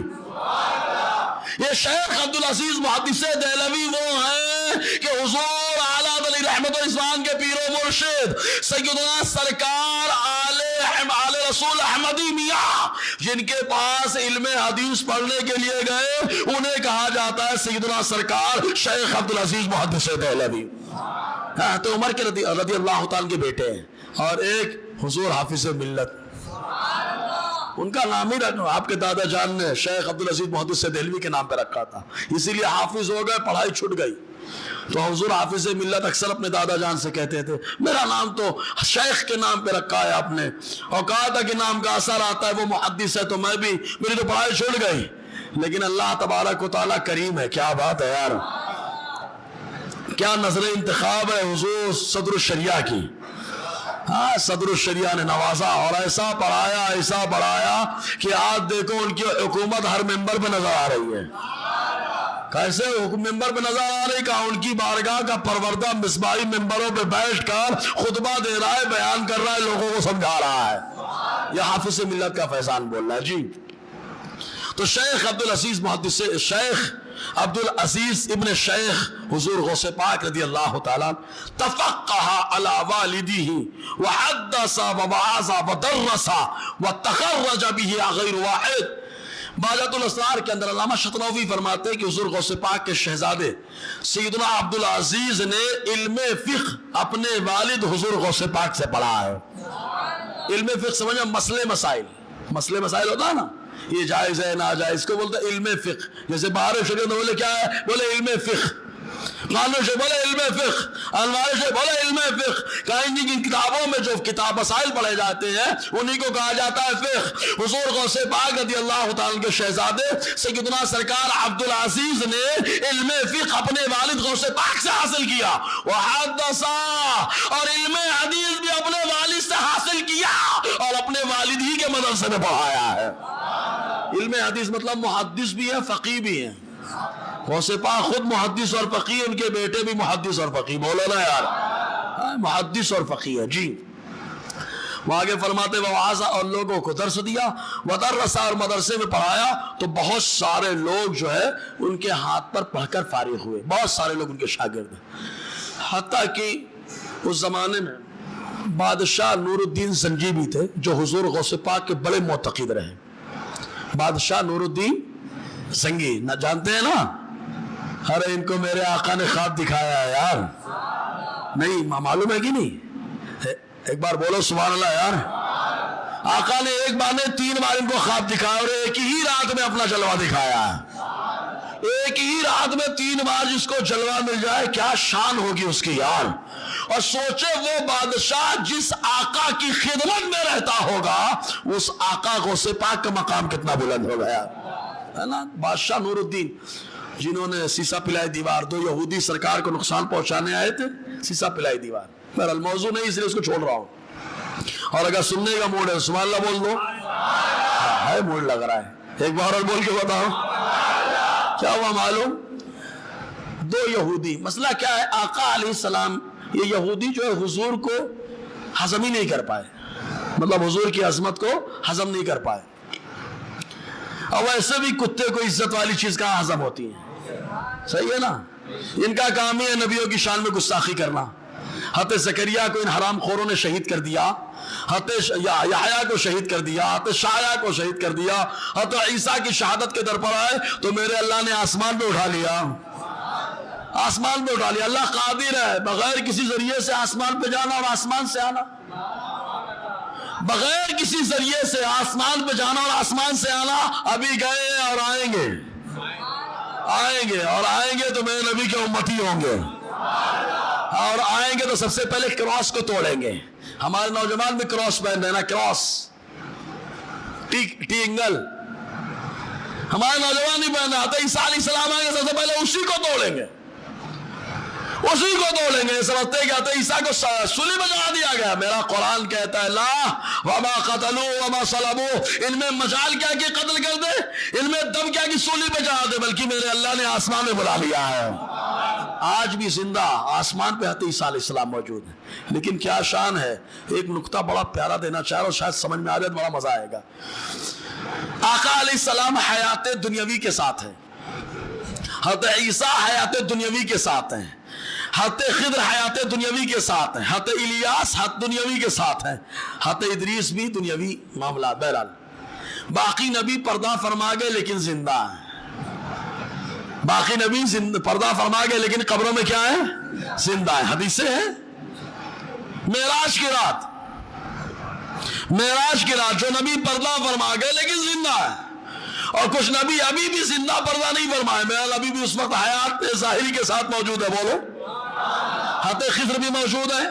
یہ شیخ عبد العزیز محدث دہلوی وہ ہیں کہ حضور اعلیٰ علی رحمت الاسلام کے پیر و مرشد سیدنا سرکار آل رسول احمدی میاں جن کے پاس علم حدیث پڑھنے کے لیے گئے، انہیں کہا جاتا ہے سیدنا سرکار شیخ عبد العزیز محدث دہلوی۔ حضرت عمر کے رضی اللہ تعالیٰ کے بیٹے ہیں، اور ایک حضور حافظ ملت، ان کا نام ہی آپ کے دادا جان نے شیخ عبد العزیز محدث دہلوی کے نام پہ رکھا تھا، اسی لیے حافظ ہو گئے، پڑھائی چھٹ گئی۔ تو حضور حافظ ملت اکثر اپنے دادا جان سے کہتے تھے میرا نام تو شیخ کے نام پہ رکھا ہے آپ نے، اور کہا تھا کہ نام کا اثر آتا ہے، وہ محدث ہے تو میں بھی، میری تو پڑھائی چھوٹ گئی، لیکن اللہ تبارک و تعالیٰ کریم ہے۔ کیا بات ہے یار، کیا نظر انتخاب ہے حضور صدر الشریعہ کی۔ ہاں صدر الشریعہ نے نوازا اور ایسا پڑھایا کہ آج دیکھو ان کی حکومت ہر ممبر پہ نظر آ رہی ہے۔ کیسے ممبر پہ نظر آ رہی؟ کہا ان کی بارگاہ کا پروردہ مصباحی ممبروں پہ بیٹھ کر خطبہ دے رہا ہے، بیان کر رہا ہے، لوگوں کو سمجھا رہا ہے۔ یہ حافظ ملت کا فیضان بول رہا ہے جی۔ تو شیخ عبد العزیز محدث، شیخ عبد العزیز ابن شیخ حضور غوث پاک رضی اللہ تعالیٰ تفقہ علی والدیہ وحدث ووعظ ودرس وتخرج به غیر واحد۔ باجت الاسرار کے اندر علامہ شطنوی فرماتے ہیں کہ حضور غوث پاک کے شہزادے سیدنا عبد العزیز نے علم فقہ اپنے والد حضور غوث پاک سے پڑھا ہے۔ علم فقہ سمجھا، مسئلے مسائل ہوتا ہے نا، یہ جائز ہے ناجائز، کو بولتے ہیں علم فقہ۔ جیسے باہر شریعت بولے کیا ہے؟ بولے علم فقہ۔ قانون سے بولے علم فقہ، انوار سے بولے علم فقہ۔ کہیں جی کی کتابوں میں جو کتاب مسائل پڑھے جاتے ہیں انہی کو کہا جاتا ہے فقہ۔ حضور غوث پاک رضی اللہ تعالیٰ کے شہزادے سیدنا سرکار عبد العزیز نے علم فقہ اپنے والد غوث پاک سے حاصل کیا، وحدثا، اور علم حدیث بھی اپنے والد سے حاصل کیا اور اپنے والد ہی کے مدرسے میں پڑھایا ہے۔ علم حدیث مطلب محدث بھی ہے، فقیہ بھی ہے۔ غوث پاک خود محدث اور فقیہ، ان کے بیٹے بھی محدث اور فقیہ، بولو نا یار، محدث اور فقیہ ہے جی۔ وہ آگے فرماتے وعظ، اور لوگوں کو درس دیا، ودرس، اور مدرسے میں پڑھایا، تو بہت سارے لوگ جو ہے ان کے ہاتھ پر پڑھ کر فارغ ہوئے، بہت سارے لوگ ان کے شاگرد ہیں۔ حتیٰ کہ اس زمانے میں بادشاہ نور الدین زنجی بھی تھے جو حضور غوث پاک کے بڑے معتقد رہے۔ بادشاہ نور الدین زنگی نہ جانتے ہیں نا؟ ارے ان کو میرے آقا نے خواب دکھایا ہے یار، نہیں معلوم ہے کہ نہیں؟ ایک بار بولو سبحان اللہ یار۔ آقا نے ایک بار نے 3 بار ان کو خواب دکھایا اور ایک ہی رات میں اپنا جلوہ دکھایا ہے۔ ایک ہی رات میں 3 بار جس کو جلوہ مل جائے کیا شان ہوگی اس کی یار۔ اور سوچے وہ بادشاہ جس آقا کی خدمت میں رہتا ہوگا اس آقا کو سے پاک کا مقام کتنا بلند ہوگا یار، ہے نا؟ بادشاہ نور الدین جنہوں نے سیسا پلائی دیوار، 2 یہودی سرکار کو نقصان پہنچانے آئے تھے، سیسا پلائی دیوار، بہرحال موضوع نہیں اس لیے اس کو چھوڑ رہا ہوں، اور اگر سننے کا موڈ ہے سبحان اللہ بول دو، ہے موڈ لگ رہا ہے، ایک بار اور بول کے بتاؤ کیا ہوا معلوم؟ 2 یہودی، مسئلہ کیا ہے؟ آقا علیہ السلام یہ یہودی جو ہے حضور کو ہضم ہی نہیں کر پائے، مطلب حضور کی عظمت کو ہضم نہیں کر پائے، اور ویسے بھی کتے کو عزت والی چیز کہاں ہضم ہوتی ہے، صحیح ہے نا؟ ان کا کام ہی ہے نبیوں کی شان میں گستاخی کرنا۔ حضرت زکریا کو ان حرام خوروں نے شہید کر دیا، حضرت یحییٰ کو شہید کر دیا، حضرت شعیع کو شہید کر دیا، حضرت عیسیٰ کی شہادت کے در پر آئے تو میرے اللہ نے آسمان پہ اٹھا لیا، آسمان پہ اٹھا لیا۔ اللہ قادر ہے بغیر کسی ذریعے سے آسمان پہ جانا اور آسمان سے آنا، بغیر کسی ذریعے سے آسمان پہ جانا اور آسمان سے آنا۔ ابھی گئے اور آئیں گے، آئیں گے اور آئیں گے تو میرے نبی کے امتی ہوں گے، اور آئیں گے تو سب سے پہلے کراس کو توڑیں گے۔ ہمارے نوجوان بھی کراس پہن رہے ہیں نا، کراس ٹی انگل، ہمارے نوجوان نہیں پہن رہے۔ آتے عیسیٰ علیہ السلام آئیں گے سب سے پہلے اسی کو توڑیں گے، اسی کو توڑیں گے۔ سمجھتے کہ آتے عیسیٰ کو سولی پہ چڑھا دیا گیا، میرا قرآن کہتا ہے لا وما قتلوا وما صلبوا، ان میں مجال کیا کہ قتل کر دے، ان میں دم کیا کہ سولی پہ چڑھا دے، بلکہ میرے اللہ نے آسمان میں بلا لیا ہے۔ آج بھی زندہ آسمان پہ حضرت عیسیٰ علیہ السلام موجود ہیں، لیکن کیا شان ہے۔ ایک نقطہ بڑا پیارا دینا چاہ رہا ہوں، شاید سمجھ میں آ جائے تو بڑا مزہ آئے گا۔ آقا علیہ السلام حیات دنیاوی کے ساتھ ہیں، حضرت عیسیٰ حیات دنیاوی کے ساتھ ہیں، حضرت خضر حیات دنیاوی کے ساتھ ہیں، حضرت الیاس حیات دنیاوی کے ساتھ ہیں، حضرت ادریس بھی دنیاوی معاملات۔ بہرحال باقی نبی پردہ فرما گئے لیکن زندہ ہیں، باقی نبی پردہ فرما گئے لیکن قبروں میں کیا ہے؟ زندہ ہیں۔ حدیثیں ہیں معراج کی رات، معراج کی رات جو نبی پردہ فرما گئے لیکن زندہ ہے، اور کچھ نبی ابھی بھی زندہ پردہ نہیں فرمائے، میرا نبی بھی اس وقت حیات ظاہری کے ساتھ موجود ہے، بولو۔ حضرت خضر بھی موجود ہے،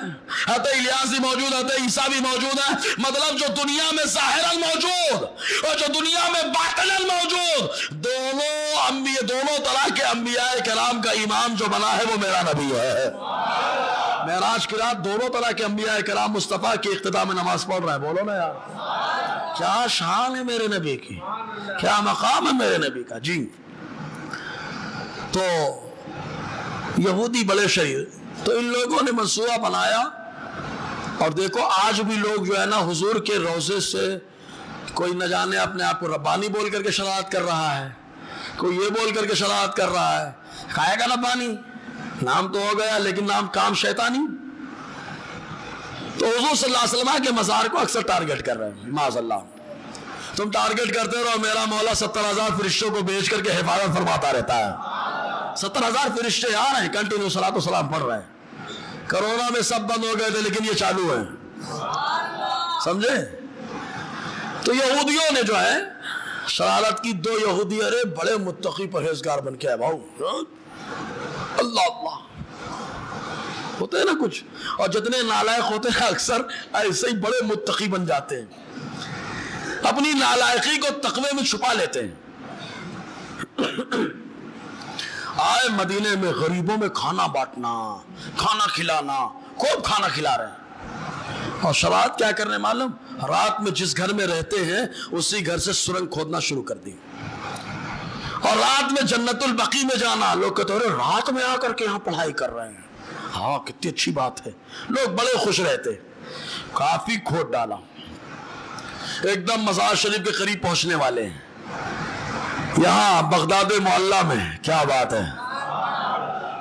حضرت الیاس بھی موجود ہے، حضرت عیسیٰ بھی موجود ہے۔ مطلب جو دنیا میں ظاہراً موجود اور جو دنیا میں باطناً موجود، دونوں طرح کے انبیاء کرام کا امام جو بنا ہے وہ میرا نبی ہے۔ معراج کی رات دونوں طرح کے انبیاء کرام مصطفیٰ کی اقتداء میں نماز پڑھ رہے ہیں، بولو نا یار، کیا شان ہے میرے نبی کی، کیا مقام ہے میرے نبی کا۔ جی تو یہودی بڑے شریر، تو ان لوگوں نے منصوبہ بنایا، اور دیکھو آج بھی لوگ جو ہے نا حضور کے روضے سے کوئی نہ جانے اپنے آپ کو ربانی بول کر کے شرارت کر رہا ہے، کوئی یہ بول کر کے شرارت کر رہا ہے، کھائے گا ربانی، نام تو ہو گیا لیکن نام کام شیطانی۔ تو حضور صلی اللہ علیہ وسلم کے مزار کو اکثر ٹارگٹ کر رہے ہیں، معاذ اللہ۔ تم ٹارگٹ کرتے رہو، میرا مولا 70,000 فرشتوں کو بھیج کر کے حفاظت فرماتا رہتا ہے۔ 70,000 فرشتے آ رہے ہیں، کنٹینیو صلاۃ و سلام پڑھ رہے ہیں۔ کرونا میں سب بند ہو گئے تھے لیکن یہ چالو ہے، سمجھے؟ تو یہودیوں نے جو ہے شرارت کی، 2 یہودی ارے بڑے متقی پرہیزگار بن کے آئے، بھاؤ اللہ اللہ ہوتے ہیں نا کچھ، اور جتنے نالائق ہوتے ہیں اکثر ایسے ہی بڑے متقی بن جاتے ہیں، اپنی نالائقی کو تقوی میں چھپا لیتے ہیں۔ آئے مدینے میں غریبوں میں کھانا بانٹنا، کھانا کھلانا، خوب کھانا کھلا رہے ہیں، اور شرارت کیا کرنے معلوم؟ رات میں جس گھر میں رہتے ہیں اسی گھر سے سرنگ کھودنا شروع کر دی، اور رات میں جنت البقیع میں جانا۔ لوگ کہتے ہیں رات میں آ کر کے یہاں پڑھائی کر رہے ہیں، ہاں کتنی اچھی بات ہے، لوگ بڑے خوش رہتے۔ کافی کھود ڈالا، ایک دم مزار شریف کے قریب پہنچنے والے ہیں، یہاں بغداد معلیٰ میں، کیا بات ہے،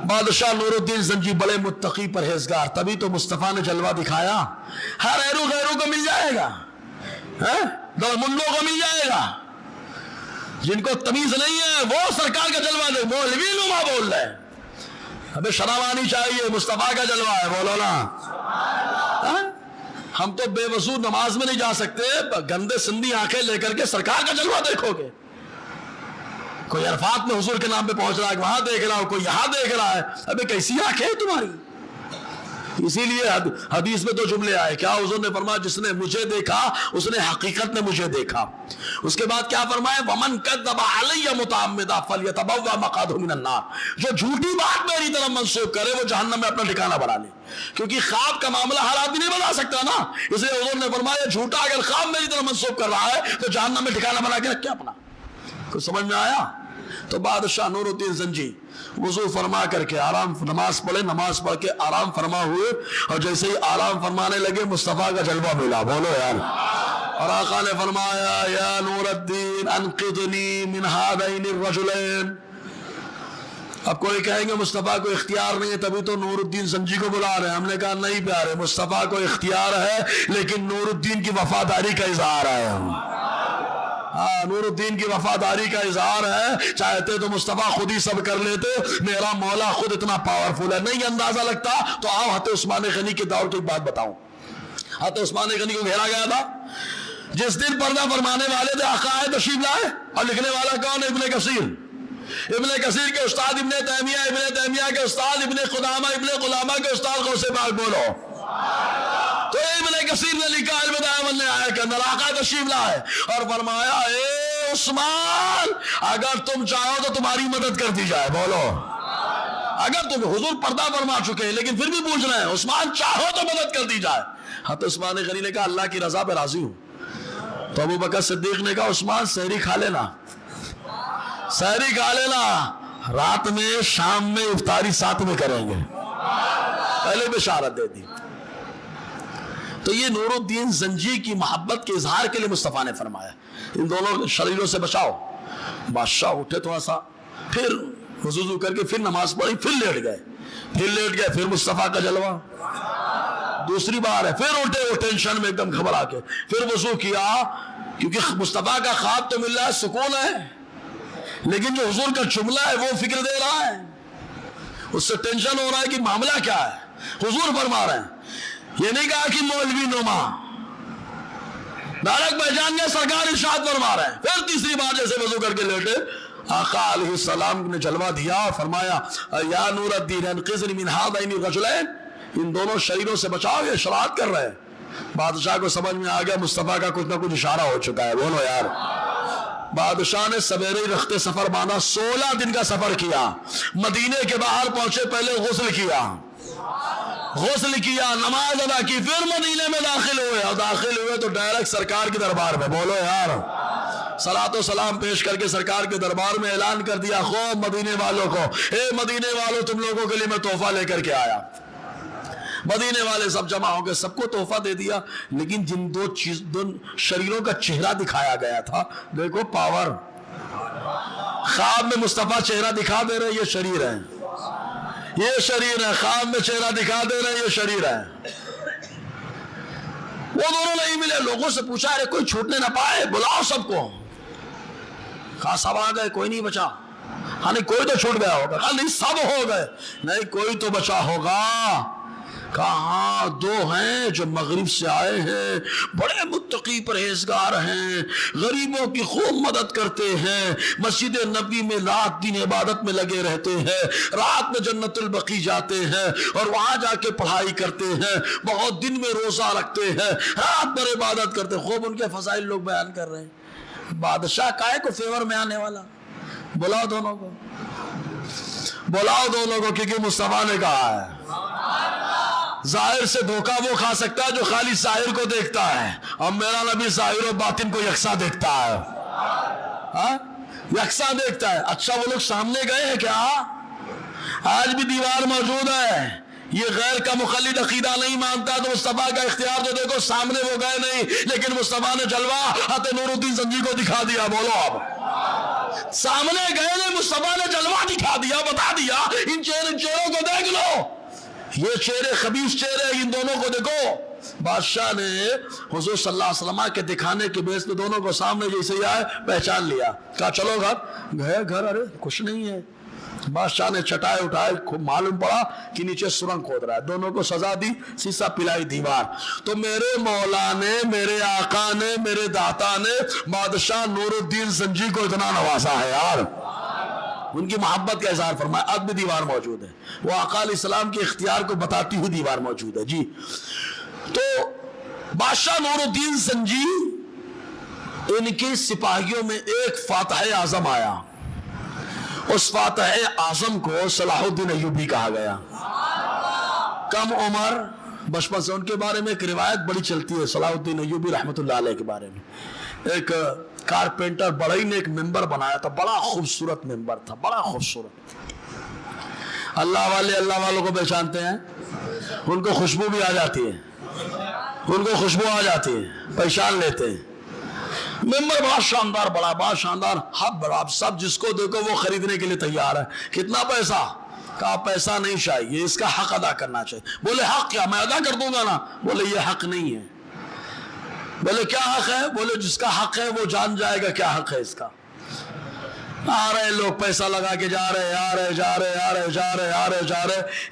بادشاہ نور الدین زنجی بڑے متقی پرہیزگار، تبھی تو مصطفیٰ نے جلوہ دکھایا، ہر غیروں کو مل جائے گا، منڈوں کو مل جائے گا، جن کو تمیز نہیں ہے وہ سرکار کا جلوہ دے، مولوی نما بول رہے ہیں. ہمیں شرم آنی چاہیے، مصطفیٰ کا جلوہ ہے، بولو نا. ہم تو بے وضو نماز میں نہیں جا سکتے، گندے سندھی آنکھیں لے کر کے سرکار کا جلوہ دیکھو گے. کوئی عرفات میں حضور کے نام پہ پہنچ رہا ہے، وہاں دیکھ رہا ہو، کوئی یہاں دیکھ رہا ہے. ابھی کیسی آنکھیں ہیں تمہاری؟ اسی لیے حدیث میں تو جملے آئے، کیا حضور نے فرمایا جس نے مجھے دیکھا اس نے حقیقت میں مجھے دیکھا. اس کے بعد کیا فرمایا؟ وَمَنْ كَذَّبَ عَلَيَّ مُتَعَمِّدًا فَلْيَتَبَوَّأْ مَقْعَدَهُ مِنَ النَّارِ. جو جھوٹی بات میری طرف منسوب کرے وہ جہنم میں اپنا ٹھکانہ بنا لے. کیونکہ خواب کا معاملہ ہر آدمی نہیں بنا سکتا نا، اس لیے حضور نے فرمایا جھوٹا اگر خواب میری طرف منسوب کر رہا ہے تو جہنم میں ٹھکانہ بنا کے رکھے اپنا. کچھ سمجھ میں آیا؟ تو بادشاہ نور الدین زنجی وضو فرما کر کے آرام، نماز پڑھے، نماز پڑھ کے آرام فرما ہوئے، اور جیسے ہی آرام فرمانے لگے مصطفیٰ کا جلوہ ملا. بولو یار. اور آقا نے فرمایا یا نور الدین انقذنی من ہذین الرجلین. اب کوئی کہیں گے مصطفیٰ کو اختیار نہیں ہے تبھی تو نور الدین زنجی کو بلا رہے ہیں. ہم نے کہا نہیں پیارے، مصطفیٰ کو اختیار ہے لیکن نور الدین کی وفاداری کا اظہار ہے. نور الدین کی وفاداری کا اظہار ہے. چاہتے تو مصطفیٰ خود ہی سب کر لیتے، میرا مولا خود اتنا پاورفل ہے. نہیں اندازہ لگتا تو آؤ حضرت عثمان غنی کے دور کی ایک بات بتاؤں. حضرت عثمان غنی کو گھیرا گیا تھا، جس دن پردہ فرمانے والے تھے آقا آئے تشریف لائے، اور لکھنے والا کون ہے؟ ابن کثیر. ابن کثیر کے استاد ابن تیمیہ، ابن تیمیہ کے استاد ابن قدامہ، ابن قدامہ کے استاد غوث پاک. بولو. تو ابن کثیر نے لکھا البدایہ والنہایہ کے اندر آقا تشریف لائے اور فرمایا اے عثمان اگر تم چاہو تو تمہاری مدد کر دی جائے. بولو. اگر تم، حضور پردہ فرما چکے ہیں لیکن پھر بھی پوچھ رہے ہیں عثمان چاہو تو مدد کر دی جائے. حضرت عثمان غنی نے کہا اللہ کی رضا پہ راضی ہوں. تو ابو بکر صدیق نے کہا عثمان سحری کھا لینا، سحری کھا لینا، رات میں شام میں افطاری ساتھ میں کریں گے. پہلے بشارت دے دی. تو یہ نور الدین زنجی کی محبت کے اظہار کے لیے مصطفیٰ نے فرمایا ان دونوں شریروں سے بچاؤ. بادشاہ اٹھے تھوڑا سا، پھر وضو کر کے پھر نماز پڑھی، پھر لیٹ گئے، پھر مصطفیٰ کا جلوہ. دوسری بار ہے، پھر اٹھے، وہ ٹینشن میں ایک دم گھبرا کے پھر وضو کیا، کیونکہ مصطفیٰ کا خواب تو مل رہا ہے، سکون ہے، لیکن جو حضور کا جملہ ہے وہ فکر دے رہا ہے، اس سے ٹینشن ہو رہا ہے کہ معاملہ کیا ہے. حضور فرما رہے ہیں، یہ نہیں کہا کہ مولوی نما، ڈائریکٹ پہچان گیا سرکار ارشاد فرما رہے ہیں. پھر تیسری بار جیسے وضو کر کے لیٹے، آقا علیہ السلام نے جلوہ دیا اور فرمایا یا نور الدین انقذنی من ہذین الرجلین، ان دونوں شریروں سے بچاؤ، یہ شرارت کر رہے ہیں. بادشاہ کو سمجھ میں آ گیا مصطفیٰ کا کچھ نہ کچھ اشارہ ہو چکا ہے. بولو یار. بادشاہ نے سویرے ہی رخت سفر باندھا، 16 دن کا سفر کیا، مدینے کے باہر پہنچے، پہلے غسل کیا، نماز ادا کی، پھر مدینے میں داخل ہوئے، اور داخل ہوئے تو ڈائریکٹ سرکار کے دربار میں. بولو یار. صلاۃ و سلام پیش کر کے سرکار کے دربار میں اعلان کر دیا خوب مدینے والوں کو، اے مدینے والوں تم لوگوں کے لیے میں تحفہ لے کر کے آیا. مدینے والے سب جمع ہو گئے، سب کو تحفہ دے دیا. لیکن جن دو شریروں کا چہرہ دکھایا گیا تھا، دیکھو پاور، خواب میں مصطفیٰ چہرہ دکھا دے رہے، یہ شریر ہے، یہ شریر ہے. خواب میں چہرہ دکھا دے رہے، یہ شریر ہے. وہ دونوں نہیں ملے. لوگوں سے پوچھا ارے کوئی چھوٹنے نہ پائے، بلاؤ سب کو. کہا سب آ گئے، کوئی نہیں بچا. ہاں نہیں کوئی تو چھوٹ گیا ہوگا. کہا نہیں سب ہو گئے. نہیں کوئی تو بچا ہوگا. کہاں 2 ہیں جو مغرب سے آئے ہیں، بڑے متقی پرہیزگار ہیں، غریبوں کی خوب مدد کرتے ہیں، مسجد نبی میں رات دن عبادت میں لگے رہتے ہیں، رات میں جنت البقیع جاتے ہیں اور وہاں جا کے پڑھائی کرتے ہیں، بہت دن میں روزہ رکھتے ہیں، رات بھر عبادت کرتے ہیں. خوب ان کے فضائل لوگ بیان کر رہے ہیں. بادشاہ کائے کو فیور میں آنے والا، بلاؤ دونوں کو، بلاؤ دونوں کو، کیونکہ مصطفیٰ نے کہا ہے ظاہر سے دھوکہ وہ کھا سکتا ہے جو خالی ظاہر کو دیکھتا ہے، اور میرا نبی ظاہر و باطن کو یکساں دیکھتا ہے. یکساں دیکھتا ہے. اچھا وہ لوگ سامنے گئے ہیں کیا؟ آج بھی دیوار موجود ہے. یہ غیر کا مخلد عقیدہ نہیں مانتا تو مصطفیٰ کا اختیار تو دیکھو، سامنے وہ گئے نہیں لیکن مصطفیٰ نے جلوہ حضرت نور الدین زنجی کو دکھا دیا. بولو اب. سامنے گئے نہیں، مصطفیٰ نے جلوہ دکھا دیا، بتا دیا ان چہروں کو دیکھ لو، یہ چہرے خبیث چہرے، ان دونوں کو دیکھو. بادشاہ نے حضور صلی اللہ علیہ وسلم کے دکھانے کے بیس پہ دونوں کو سامنے جیسے ہی آئے پہچان لیا. کہا چلو گھر گئے. گھر ارے کچھ نہیں ہے. بادشاہ نے چٹائے اٹھائے, معلوم پڑا کہ نیچے سرنگ کھود رہا ہے. دونوں کو سزا دی, سیسا پلائی دیوار. تو میرے مولا نے, میرے آقا نے, میرے داتا نے بادشاہ نور الدین زنجی کو اتنا نوازا ہے یار, ان کی محبت کا اظہار فرمایا. اب بھی دیوار موجود ہے, وہ آقا علیہ السلام کے اختیار کو بتاتی ہوئی دیوار موجود ہے. جی تو بادشاہ نور الدین زنجی, ان کے سپاہیوں میں ایک فاتح اعظم آیا. اس فاتح اعظم کو صلاح الدین ایوبی کہا گیا. کم عمر, بچپن سے. ان کے بارے میں ایک روایت بڑی چلتی ہے صلاح الدین ایوبی رحمۃ اللہ علیہ کے بارے میں. ایک کارپینٹر بڑائی نے ایک ممبر بنایا تھا, بڑا خوبصورت ممبر تھا, بڑا خوبصورت. اللہ والوں کو پہچانتے ہیں, ان کو خوشبو بھی آ جاتی ہے, ان کو خوشبو آ جاتی ہے, پہچان لیتے ہیں. ممبر بڑا شاندار, بڑا شاندار, بڑا, سب جس کو دیکھو وہ خریدنے کے لیے تیار ہے. کتنا پیسہ؟ کہا پیسہ نہیں چاہیے, اس کا حق ادا کرنا چاہیے. بولے حق کیا؟ میں ادا کر دوں گا نا. بولے یہ حق نہیں ہے. بولے کیا حق ہے؟ بولے جس کا حق ہے وہ جان جائے گا کیا حق ہے اس کا. آ رہے لوگ پیسہ لگا کے جا رہے.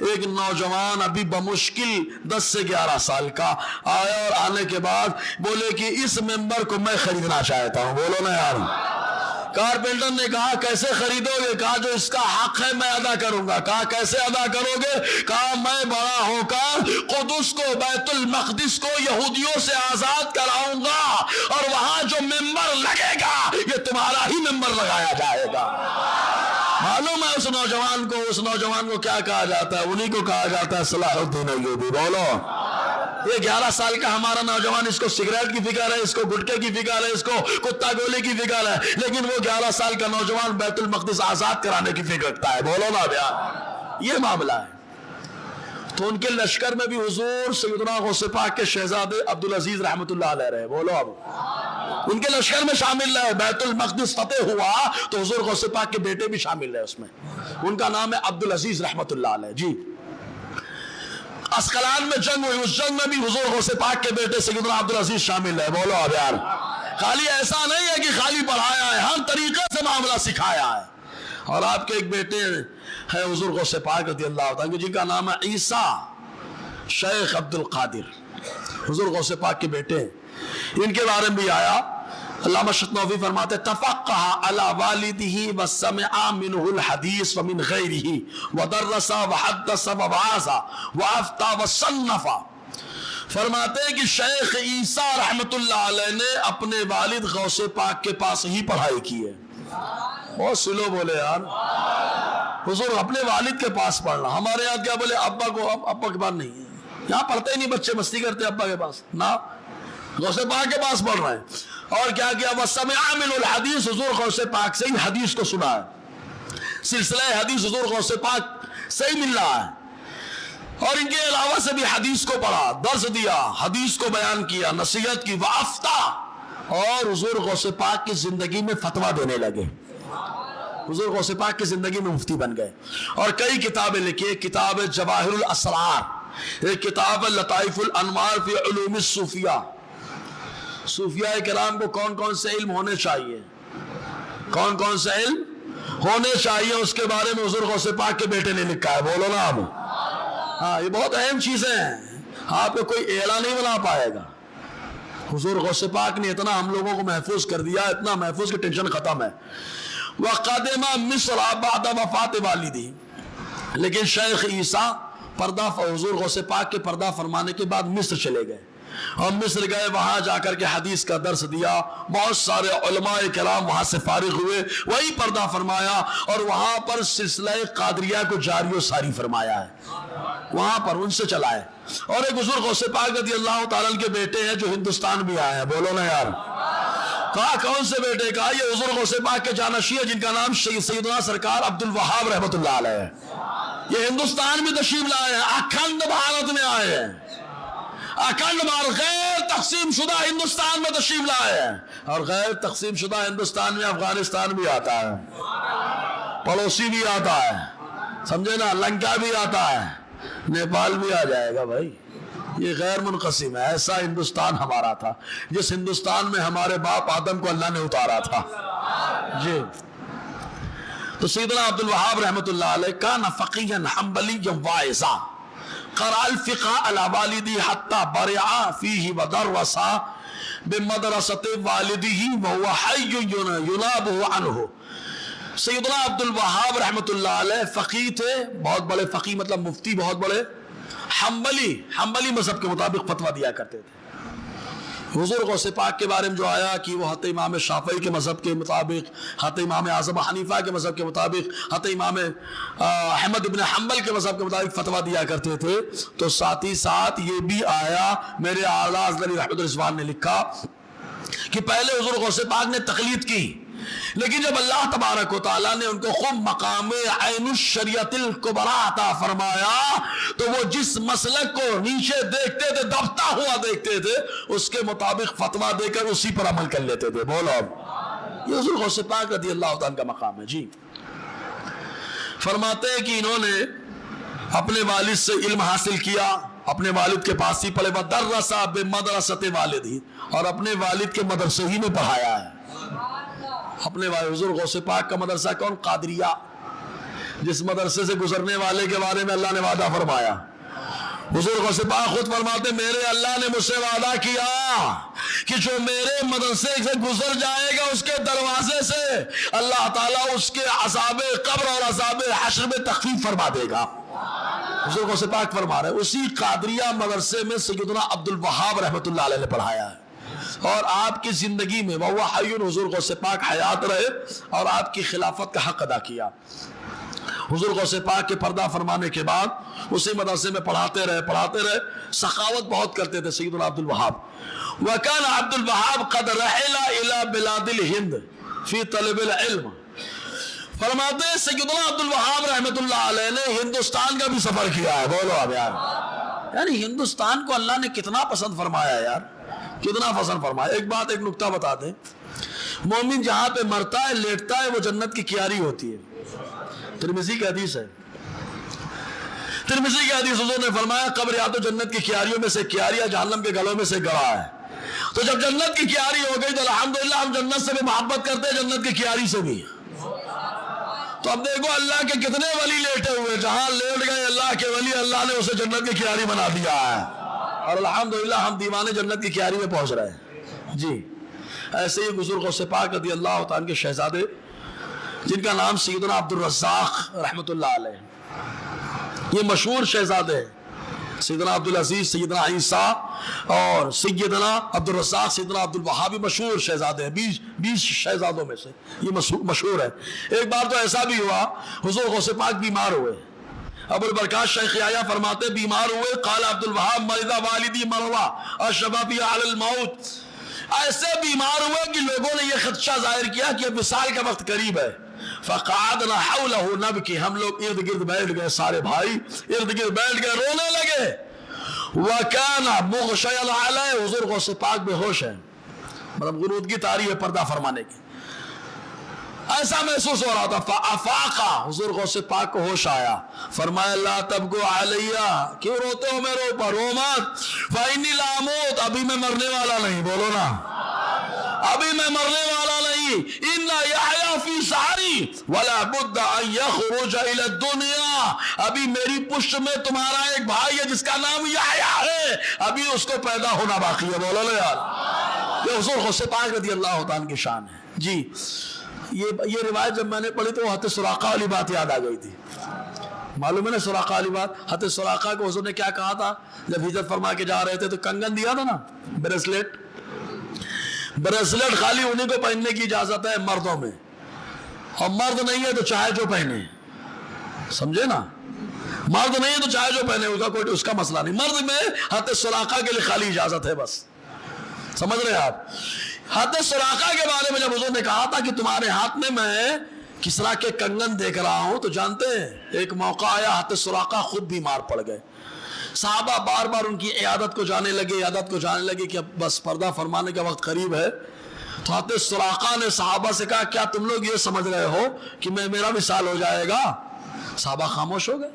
ایک نوجوان ابھی بمشکل 10 سے 11 سال کا آیا, اور آنے کے بعد بولے کہ اس ممبر کو میں خریدنا چاہتا ہوں. بولو نا یار. کارپینٹر نے کہا کیسے خریدو گے؟ کہا جو اس کا حق ہے میں ادا کروں گا. کہا کیسے ادا کرو گے؟ کہا میں بڑا ہو کر قدس کو, بیت المقدس کو یہودیوں سے آزاد کراؤں گا, اور وہاں جو ممبر لگے گا یہ تمہارا ہی ممبر لگایا جائے گا. معلوم ہے اس نوجوان کو کیا کہا جاتا ہے؟ انہی کو کہا جاتا ہے صلاح الدین ایوبی. بولو. یہ 11 سال کا ہمارا نوجوان, اس کو سگریٹ کی فکر ہے, اس کو گٹکے کی فکر ہے, اس کو کتا گولی کی فکر ہے, لیکن وہ 11 سال کا نوجوان بیت المقدس آزاد کرانے کی فکر رکھتا ہے. بولو نا بیا, یہ معاملہ ہے. تو ان کے لشکر میں بھی حضور سیدنا غوث پاک کے شہزادے عبدالعزیز رحمت اللہ علیہ رہے. بولو اب, ان کے لشکر میں شامل رہے. بیت المقدس فتح ہوا تو حضور غوث پاک کے بیٹے بھی شامل رہے اس میں. ان کا نام ہے عبدالعزیز رحمت اللہ علیہ. جی اسقلان میں جنگ ہوئی, اس جنگ میں بھی حضور غوث پاک کے بیٹے سیدنا عبدالعزیز شامل ہے. بولو اب یار. خالی ایسا نہیں ہے کہ خالی پڑھایا ہے, ہر طریقے سے معاملہ سکھایا ہے. اور آپ کے ایک بیٹے ہیں حضور غوث پاک رضی اللہ عنہ, جن کا نام ہے عیسیٰ شیخ عبد القادر, حضور غوث پاک کے بیٹے ہیں. ان کے بارے میں بھی آیا. علامہ شطنوفی فرماتے تفقہ علی والدہ وسمع منہ الحدیث ومن غیرہ ودرس وحدث ووعظ وافتى وصنف. فرماتے ہیں کہ شیخ عیسیٰ رحمت اللہ علیہ نے اپنے والد غوث پاک کے پاس ہی پڑھائی کی ہے. بہت سلو بولے یار. حضور اپنے والد کے پاس پڑھنا. ہمارے یہاں کیا بولے ابا کے پاس نہیں ہے, یہاں پڑھتے ہی نہیں بچے, مستی کرتے ابا کے پاس نا, غوث پاک کے پاس پڑھ رہے ہیں. اور کیا کیا؟ وَسَمِعَ مِنُ الْحَدِيث, حضور غوث پاک سے ہی حدیث کو سنا ہے. سلسلہ حدیث حضور غوث پاک سے ہی مل رہا ہے. اور ان کے علاوہ سے بھی حدیث کو پڑھا, درس دیا, حدیث کو بیان کیا, نصیحت کی. وَأَفْتَى, اور حضور غوث پاک کی زندگی میں فتویٰ دینے لگے. حضور غوث پاک کی زندگی میں مفتی بن گئے. اور کئی کتابیں لکھی. ایک کتاب ہے جواہر الاسرار, ایک کتاب ہے لطائف الانوار فی علوم الصوفیہ. صوفیاء کرام کو کون کون سے علم ہونے چاہیے, کون کون سے علم ہونے چاہیے, اس کے بارے میں حضور غوث پاک کے بیٹے نے لکھا ہے. بولو نا اب. ہاں یہ بہت اہم چیزیں ہیں, آپ کو کوئی ایڑا نہیں بنا پائے گا. حضور غوث پاک نے اتنا ہم لوگوں کو محفوظ کر دیا, اتنا محفوظ کہ ٹینشن ختم ہے. وَقَدِمَ مِصْرَ بَعْدَ وَفَاتِ وَالِدِهِ, لیکن شیخ عیسیٰ حضور غوث پاک کے پردہ فرمانے کے بعد مصر چلے گئے. اور مصر گئے, وہاں جا کر کے حدیث کا درس دیا. بہت سارے علماء کرام وہاں سے فارغ ہوئے, وہی پردہ فرمایا, اور وہاں پر سلسلہ قادریہ کو جاری و ساری فرمایا ہے, وہاں پر ان سے چلائے. اور ایک حضور غوث پاک رضی اللہ تعالیٰ کے بیٹے ہیں جو ہندوستان بھی آئے ہیں. بولو نا یار. کہا کون سے بیٹے؟ کہا یہ حضور غوث پاک کے جانشین ہے, جن کا نام سیدنا سرکار عبد الوہاب رحمت اللہ علیہ ہے. یہ ہندوستان میں تشریف لائے ہیں, اکھنڈ بھارت میں آئے ہیں, اکھنڈ بھارت غیر تقسیم شدہ ہندوستان میں تشریف لائے ہیں. اور غیر تقسیم شدہ ہندوستان میں افغانستان بھی آتا ہے, پڑوسی بھی آتا ہے, سمجھے نا, لنکا بھی آتا ہے, نیپال بھی آ جائے گا بھائی. یہ غیر منقسم ہے. ایسا ہندوستان ہمارا تھا جس ہندوستان میں ہمارے باپ آدم کو اللہ نے اتارا تھا. جی تو سیدنا عبد الوہاب رحمۃ اللہ علیہ کان فقیہا حنبلیا واعظا قرأ الفقہ علی والدی حتی برع فیہ ودرس بمدرسۃ والدہ وہو حی ینابہ عنہ. سیدنا عبد الوہاب رحمۃ اللہ علیہ فقی تھے, بہت بڑے فقی مطلب مفتی, بہت بڑے حنبلی مذہب کے مطابق فتویٰ دیا کرتے تھے. حضور غوث پاک کے بارے میں جو آیا کہ وہ حضرت امام شافعی کے مذہب کے مطابق, حضرت امام اعظم حنیفہ کے مذہب کے مطابق, حضرت امام احمد ابن حنبل کے مذہب کے مطابق فتویٰ دیا کرتے تھے, تو ساتھ ہی ساتھ یہ بھی آیا, میرے اعلیٰ حضرت رحمۃ الرضوان نے لکھا کہ پہلے حضور غوث پاک نے تقلید کی, لیکن جب اللہ تبارک و تعالیٰ نے ان کو خود مقام عین الشریعت الکبریٰ عطا فرمایا تو وہ جس مسلک کو نیچے دیکھتے تھے, دبتا ہوا دیکھتے تھے, اس کے مطابق فتویٰ دے کر اسی پر عمل کر لیتے تھے. بولو اب یہ حضور غوث پاک رضی اللہ تعالیٰ کا مقام ہے. جی فرماتے ہیں کہ انہوں نے اپنے والد سے علم حاصل کیا, اپنے والد کے پاس ہی پڑھے, ودرس بمدرسۃ والدہ, اور اپنے والد کے مدرسے ہی میں پڑھایا ہے. اپنے حضور غوث پاک کا مدرسہ کون؟ قادریہ, جس مدرسے سے گزرنے والے کے بارے میں اللہ نے وعدہ فرمایا. حضور غوث پاک خود فرماتے میرے اللہ نے مجھ سے وعدہ کیا کہ جو میرے مدرسے سے گزر جائے گا اس کے دروازے سے اللہ تعالیٰ اس کے عذاب قبر اور عذاب حشر میں تخفیف فرما دے گا. حضور غوث پاک فرما رہے اسی قادریہ مدرسے میں سیدنا عبد الوہاب رحمۃ اللہ علیہ نے پڑھایا ہے, اور آپ کی زندگی میں وہ حی, حضور غوث پاک حیات رہے اور آپ کی خلافت کا حق ادا کیا. حضور غوث پاک کے پردہ فرمانے کے بعد اسی مدرسے میں پڑھاتے رہے, سخاوت بہت کرتے تھے سیدنا عبد الوہاب. وکان عبد الوہاب قد رحل الى بلاد الہند فی طلب العلم. فرماتے ہیں سیدنا عبد الوہاب رحمۃ اللہ علیہ نے ہندوستان کا بھی سفر کیا ہے. بولو اب یار, یعنی ہندوستان کو اللہ نے کتنا پسند فرمایا ہے یار, کتنا پسند فرمایا. ایک بات, ایک نکتہ بتا دیں, مومن جہاں پہ مرتا ہے لیٹتا ہے وہ جنت کی کیاری ہوتی ہے. ترمذی کی حدیث ہے, ترمذی کی حدیث, حضور نے فرمایا قبر یا تو جنت کی کیاریوں میں سے کیاری یا جہنم کے گلوں میں سے گڑا ہے. تو جب جنت کی کیاری ہو گئی تو الحمدللہ ہم جنت سے بھی محبت کرتے ہیں, جنت کی کیاری سے بھی. تو اب دیکھو اللہ کے کتنے ولی لیٹے ہوئے, جہاں لیٹ گئے اللہ کے ولی, اللہ نے اسے جنت کی کیاری بنا دیا ہے, اور الحمدللہ ہم دیوانے جنت کی کیاری میں پہنچ رہے ہیں. جی ایسے ہی حضور غوث پاک رضی اللہ تعالیٰ کے شہزادے جن کا نام سیدنا عبد الرزاق رحمۃ اللہ علیہ, یہ مشہور شہزادے ہیں. سیدنا عبدالعزیز, سیدنا عیسیٰ اور سیدنا عبد الرزاق, سیدنا عبد الوہاب مشہور شہزادے ہیں. 20 شہزادوں میں سے یہ مشہور ہے. ایک بار تو ایسا بھی ہوا حضور غوث پاک بیمار ہوئے, ابو البرکات شیخ یحییٰ فرماتے بیمار ہوئے, قال عبد الوہاب مرض والدی مروا اشرف علی الموت. ایسے بیمار ہوئے کہ لوگوں نے یہ خدشہ ظاہر کیا کہ اب وصال کا وقت قریب ہے. فقعدنا حوله نبکی, ہم لوگ ارد گرد بیٹھ گئے, سارے بھائی ارد گرد بیٹھ گئے, رونے لگے. وکان مغشیا علیہ, حضور غوث پاک بے ہوش ہیں, مطلب غنودگی طاری ہے پردہ فرمانے کی, ایسا محسوس ہو رہا تھا. فافاقا, حضور غوث پاک کو ہوش آیا, فرمایا لا تبکو علیہ, کیوں روتے ہو میرے اوپر, رو مت, فانی لا اموت, ابھی میں مرنے والا نہیں. بولو نا, ابھی میں مرنے والا نہیں. ان یحییٰ فی سعری ولا بد ان یخرج الی الدنیا, ابھی میری پشت میں تمہارا ایک بھائی ہے جس کا نام یحییٰ ہے, ابھی اس کو پیدا ہونا باقی ہے. بولو نا یار, یہ حضور غوث پاک رضی اللہ تعالیٰ کی شان ہے. جی یہ روایت جب میں نے پڑھی تو حضرت سراقہ والی بات یاد آ گئی تھی. معلوم ہے نا سراقہ والی بات, حضرت سراقہ کو حضور نے کیا کہا تھا جب ہجرت فرما کے جا رہے تھے, تو کنگن دیا تھا نا, بریسلیٹ خالی انہیں کو پہننے کی اجازت ہے مردوں میں, اور مرد نہیں ہے تو چاہے جو پہنے, سمجھے نا, مرد نہیں ہے تو چاہے جو پہنے, اس کا مسئلہ نہیں. مرد میں حضرت سراقہ کے لیے خالی اجازت ہے بس, سمجھ رہے آپ. حضرت سراقہ کے بارے میں جب حضور نے کہا تھا کہ تمہارے ہاتھ میں کسرا کے کنگن دیکھ رہا ہوں, تو جانتے ہیں ایک موقع آیا حضرت سراقہ خود بیمار پڑ گئے. صحابہ بار بار ان کی عیادت کو جانے لگے کہ اب بس پردہ فرمانے کا وقت قریب ہے. تو حضرت سراقہ نے صحابہ سے کہا کیا تم لوگ یہ سمجھ رہے ہو کہ میرا وصال ہو جائے گا؟ صحابہ خاموش ہو گئے.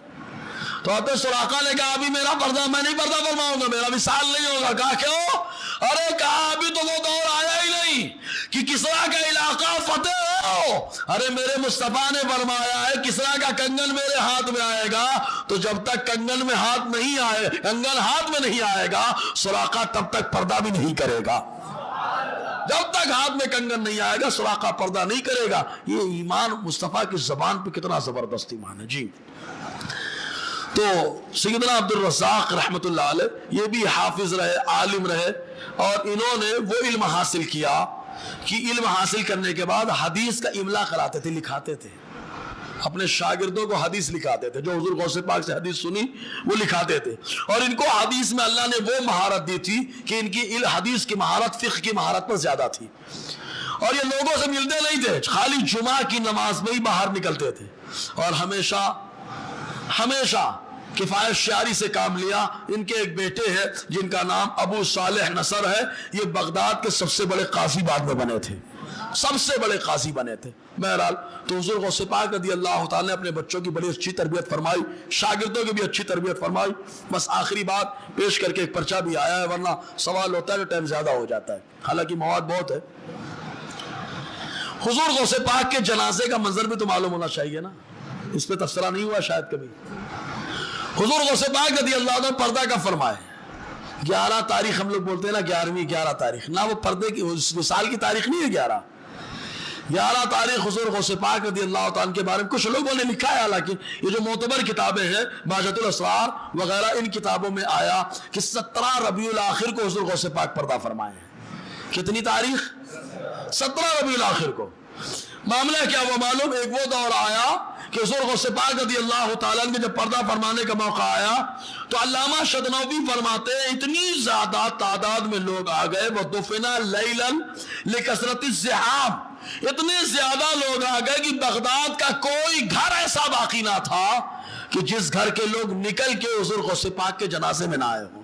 تو حضرت سراقہ نے کہا ابھی میرا پردہ میں نہیں پردہ فرماؤں گا، میرا وصال نہیں ہوگا۔ کہا کیوں؟ ارے کہا ابھی تو وہ دور آیا ہی نہیں کہ کسرا کا علاقہ فتح ہو۔ ارے میرے مصطفیٰ نے فرمایا ہے کسرا کا کنگن میرے ہاتھ میں آئے گا، تو جب تک کنگن میں ہاتھ نہیں آئے، کنگن ہاتھ میں نہیں آئے گا سراقہ تب تک پردہ بھی نہیں کرے گا۔ جب تک ہاتھ میں کنگن نہیں آئے گا سراقہ پردہ نہیں کرے گا۔ یہ ایمان مصطفیٰ کی زبان پہ کتنا زبردست ایمان ہے جی۔ تو سیدنا عبد الرزاق رحمت اللہ علیہ یہ بھی حافظ رہے، عالم رہے، اور انہوں نے وہ علم حاصل کیا کہ علم حاصل کرنے کے بعد حدیث کا املا کراتے تھے، لکھاتے تھے، اپنے شاگردوں کو حدیث لکھاتے تھے، جو حضور غوث پاک سے حدیث سنی وہ لکھاتے تھے۔ اور ان کو حدیث میں اللہ نے وہ مہارت دی تھی کہ ان کی حدیث کی مہارت فقہ کی مہارت پر زیادہ تھی، اور یہ لوگوں سے ملتے نہیں تھے، خالی جمعہ کی نماز میں ہی باہر نکلتے تھے، اور ہمیشہ کفایت شعری سے کام لیا۔ ان کے ایک بیٹے ہیں جن کا نام ابو صالح نصر ہے، یہ بغداد کے سب سے بڑے قاضی بعد میں بنے تھے، سب سے بڑے قاضی بنے تھے۔ بہرحال تو حضور غوث پاک رضی اللہ تعالیٰ نے اپنے بچوں کی بڑی اچھی تربیت فرمائی، شاگردوں کی بھی اچھی تربیت فرمائی۔ بس آخری بات پیش کر کے ایک پرچہ بھی آیا ہے، ورنہ سوال ہوتا ہے تو ٹائم زیادہ ہو جاتا ہے، حالانکہ مواد بہت ہے۔ حضور غوث پاک کے جنازے کا منظر بھی تو معلوم ہونا چاہیے نا، اس پہ تبصرہ نہیں ہوا شاید کبھی۔ حضور غوث پاک رضی اللہ عنہ پردہ کا فرمائے 11 تاریخ، ہم لوگ بولتے ہیں نا 11ویں 11 تاریخ، نہ وہ پردے کی وصال کی تاریخ نہیں ہے 11 تاریخ حضور غوث پاک رضی اللہ عنہ کے بارے میں کچھ لوگوں نے لکھا ہے، حالانکہ یہ جو معتبر کتابیں ہیں بہجت الاسرار وغیرہ، ان کتابوں میں آیا کہ 17 ربیع الاخر کو حضور غوث پاک پردہ فرمائے ہیں۔ کتنی تاریخ؟ 17 ربیع الاخر کو۔ معاملہ کیا وہ معلوم، ایک وہ دور آیا کہ حضور غوث پاک رضی اللہ تعالیٰ نے جب پردہ فرمانے کا موقع آیا تو علامہ شدنوی فرماتے ہیں اتنی زیادہ تعداد میں لوگ آ گئے، وہ دفنا لیلا لکثرت الزحام، اتنے زیادہ لوگ آ گئے کہ بغداد کا کوئی گھر ایسا باقی نہ تھا کہ جس گھر کے لوگ نکل کے حضور غوث پاک کے جنازے میں نہ آئے ہوں۔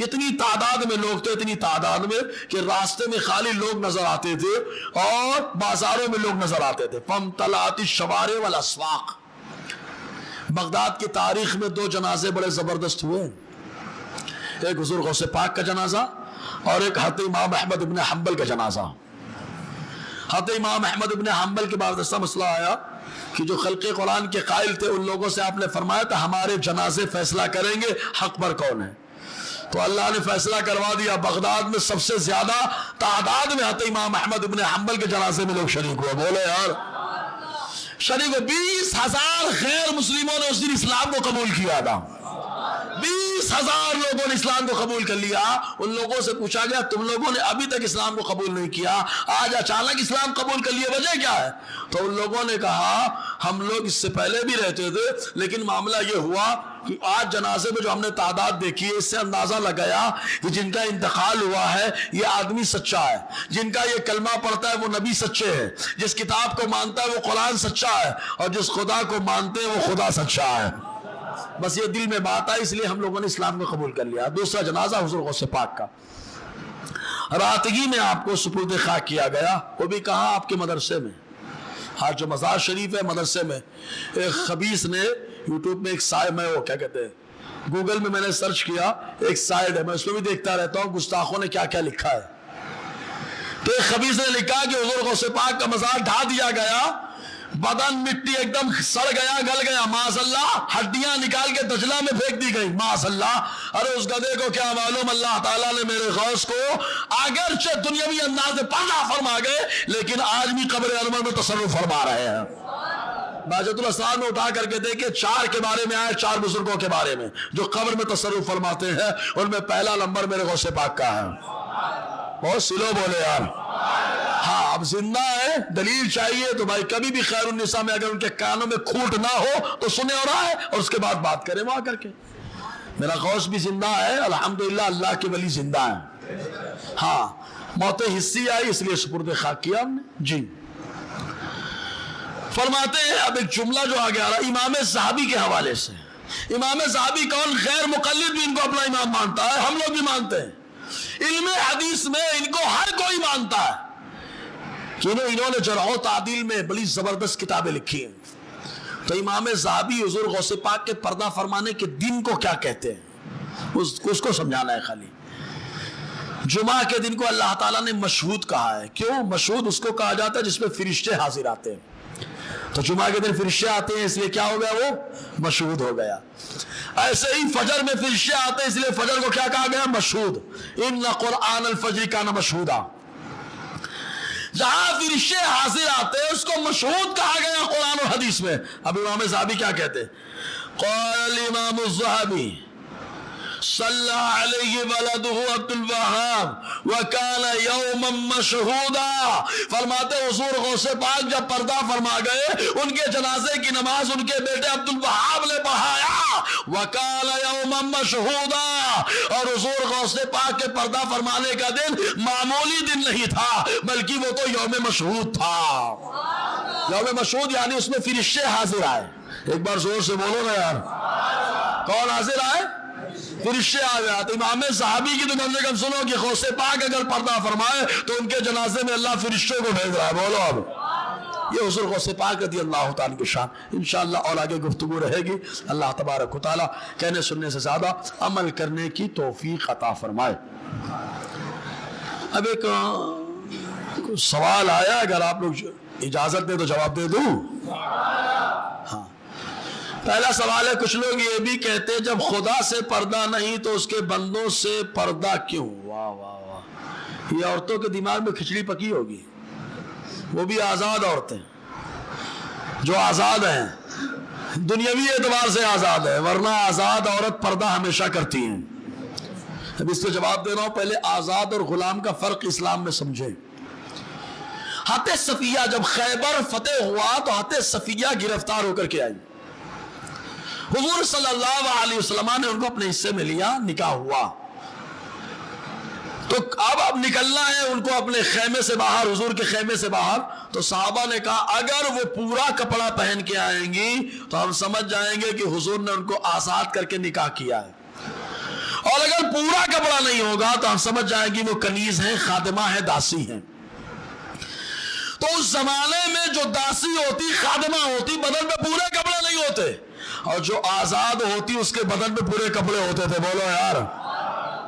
اتنی تعداد میں لوگ تھے، اتنی تعداد میں کہ راستے میں خالی لوگ نظر آتے تھے اور بازاروں میں لوگ نظر آتے تھے۔ فامتلأت الشوارع والاسواق۔ بغداد کی تاریخ میں 2 جنازے بڑے زبردست ہوئے، ایک حضور غوث پاک کا جنازہ اور ایک حضرت امام احمد ابن حنبل کا جنازہ۔ حضرت امام احمد ابن حنبل کے بعد ایسا مسئلہ آیا کہ جو خلق قرآن کے قائل تھے ان لوگوں سے آپ نے فرمایا تھا ہمارے جنازے فیصلہ کریں گے حق پر کون ہے، تو اللہ نے فیصلہ کروا دیا، بغداد میں سب سے زیادہ تعداد میں حضرت امام احمد ابن حنبل کے جنازے میں لوگ شریک ہوئے۔ بولے یار شریک ہوئے، 20,000 غیر مسلموں نے اس دن اسلام کو قبول کیا تھا، 20,000 لوگوں نے اسلام کو قبول کر لیا۔ ان لوگوں سے پوچھا گیا تم لوگوں نے ابھی تک اسلام کو قبول نہیں کیا، آج اچانک اسلام قبول کر لیا، وجہ کیا ہے؟ تو ان لوگوں نے کہا ہم لوگ اس سے پہلے بھی رہتے تھے، لیکن معاملہ یہ ہوا کہ آج جنازے میں جو ہم نے تعداد دیکھی ہے اس سے اندازہ لگایا کہ جن کا انتقال ہوا ہے یہ آدمی سچا ہے، جن کا یہ کلمہ پڑھتا ہے وہ نبی سچے ہیں، جس کتاب کو مانتا ہے وہ قرآن سچا ہے، اور جس خدا کو مانتے ہیں وہ خدا سچا ہے۔ بس یہ دل میں بات آئی، اس لیے ہم لوگوں نے اسلام کو قبول کر لیا۔ دوسرا جنازہ حضور غوث پاک کا راتگی میں آپ کو سپرد خاک کیا گیا، وہ بھی کہاں؟ آپ کے مدرسے میں۔ آج جو مزار شریف ہے مدرسے میں ایک خبیث نے یوٹیوب میں ایک سائٹ میں وہ کیا کہتے ہیں گوگل میں نے سرچ کیا، ایک سائٹ ہے میں اس میں بھی دیکھتا رہتا ہوں گستاخوں نے کیا کیا لکھا ہے۔ تو ایک خبیث نے لکھا کہ حضور غوث پاک کا مزار ڈھا دیا گیا، بدن مٹی ایک دم سڑ گیا، گل گیا، معاذ اللہ، ہڈیاں نکال کے دجلہ میں پھینک دی گئی، معاذ اللہ۔ ارے اس گدھے کو کیا معلوم اللہ تعالیٰ نے میرے غوث کو اگرچہ دنیاوی انداز میں پردہ فرما گئے لیکن آج بھی قبر انور میں تصرف فرما رہے ہیں۔ بہجت الاسرار میں اٹھا کر کے دیکھیں 4 کے بارے میں آئے، 4 بزرگوں کے بارے میں جو قبر میں تصرف فرماتے ہیں، ان میں پہلا نمبر میرے غوث پاک کا ہے۔ بہت سلو بولے یار۔ ہاں اب زندہ ہے، دلیل چاہیے تو بھائی کبھی بھی خیر النساء میں اگر ان کے کانوں میں کھوٹ نہ ہو تو سنے اور آئے اور اس کے بعد بات کریں وہاں کر کے۔ میرا غوث بھی زندہ ہے الحمدللہ، اللہ کے ولی زندہ ہیں۔ ہاں موت حسی آئی اس لیے سپرد خاک کیا ہم نے جی۔ فرماتے ہیں اب ایک جملہ جو آگے آ رہا امام زہبی کے حوالے سے۔ امام زہبی کون؟ غیر مقلد بھی ان کو اپنا امام مانتا ہے، ہم لوگ بھی مانتے ہیں۔ علم حدیث میں ان کو ہر کوئی مانتا ہے کہ انہوں نے جرح و تعدیل میں بڑی زبردست کتابیں لکھی ہیں۔ تو امام ذہبی حضور غوث پاک کے پردہ فرمانے کے دن کو کیا کہتے ہیں اس کو سمجھانا ہے خالی. جمعہ کے دن کو اللہ تعالیٰ نے مشہود کہا ہے. کیوں مشہود اس کو کہا جاتا ہے؟ جس میں فرشتے حاضر آتے ہیں. تو جمعہ کے دن فرشتے آتے ہیں اس لیے کیا ہو گیا؟ وہ مشہود ہو گیا. ایسے ہی فجر میں فرشتے آتے ہیں اس لیے فجر کو کیا کہا گیا؟ مشہود. ان قرآن الفجر کان مشہودا. جہاں فرشتے حاضر آتے ہیں اس کو مشہود کہا گیا قرآن و حدیث میں. اب امام ذہبی کیا کہتے ہیں؟ قال الامام الذهبي صلی علیہ ولدہ عبد الوہاب وکان یوما مشہودا. فرماتے حضور غوث پاک جب پردہ فرما گئے ان کے جنازے کی نماز ان کے بیٹے عبد الوہاب نے پڑھایا. وکان یوما مشہودا. اور حضور غوث پاک کے پردہ فرمانے کا دن معمولی دن نہیں تھا بلکہ وہ تو یوم مشہود تھا. یوم مشہود یعنی اس میں فرشتے حاضر آئے. ایک بار زور سے بولو نا یار. کون حاضر آئے؟ فرشتے آ گیا. تو امام صحابی کی تو کم سے کم سنو کہ غوث پاک اگر پردہ فرمائے تو ان کے جنازے میں اللہ فرشتوں کو بھیج رہا ہے. بولو اب. یہ حضور غوث پاک رضی اللہ تعالیٰ کی شان. انشاءاللہ اور آگے گفتگو رہے گی. اللہ تبارک و تعالیٰ کہنے سننے سے زیادہ عمل کرنے کی توفیق عطا فرمائے. اب ایک سوال آیا, اگر آپ لوگ اجازت دیں تو جواب دے دوں. ہاں, پہلا سوال ہے, کچھ لوگ یہ بھی کہتے جب خدا سے پردہ نہیں تو اس کے بندوں سے پردہ کیوں؟ واہ واہ واہ. یہ عورتوں کے دماغ میں کھچڑی پکی ہوگی. وہ بھی آزاد عورتیں جو آزاد ہیں, دنیاوی اعتبار سے آزاد ہے, ورنہ آزاد عورت پردہ ہمیشہ کرتی ہیں. اب اس پہ جواب دے رہا ہوں. پہلے آزاد اور غلام کا فرق اسلام میں سمجھیں. حضرت صفیہ جب خیبر فتح ہوا تو حضرت صفیہ گرفتار ہو کر کے آئی. حضور صلی اللہ علیہ وسلم نے ان کو اپنے حصے میں لیا, نکاح ہوا. تو اب نکلنا ہے ان کو اپنے خیمے سے باہر, حضور کے خیمے سے باہر. تو صحابہ نے کہا اگر وہ پورا کپڑا پہن کے آئیں گی تو ہم سمجھ جائیں گے کہ حضور نے ان کو آزاد کر کے نکاح کیا ہے, اور اگر پورا کپڑا نہیں ہوگا تو ہم سمجھ جائیں گے وہ کنیز ہیں, خادمہ ہیں, داسی ہیں. تو اس زمانے میں جو داسی ہوتی, خادمہ ہوتی, بدن میں پورے کپڑے نہیں ہوتے, اور جو آزاد ہوتی اس کے بدن میں پورے کپڑے ہوتے تھے. بولو یار,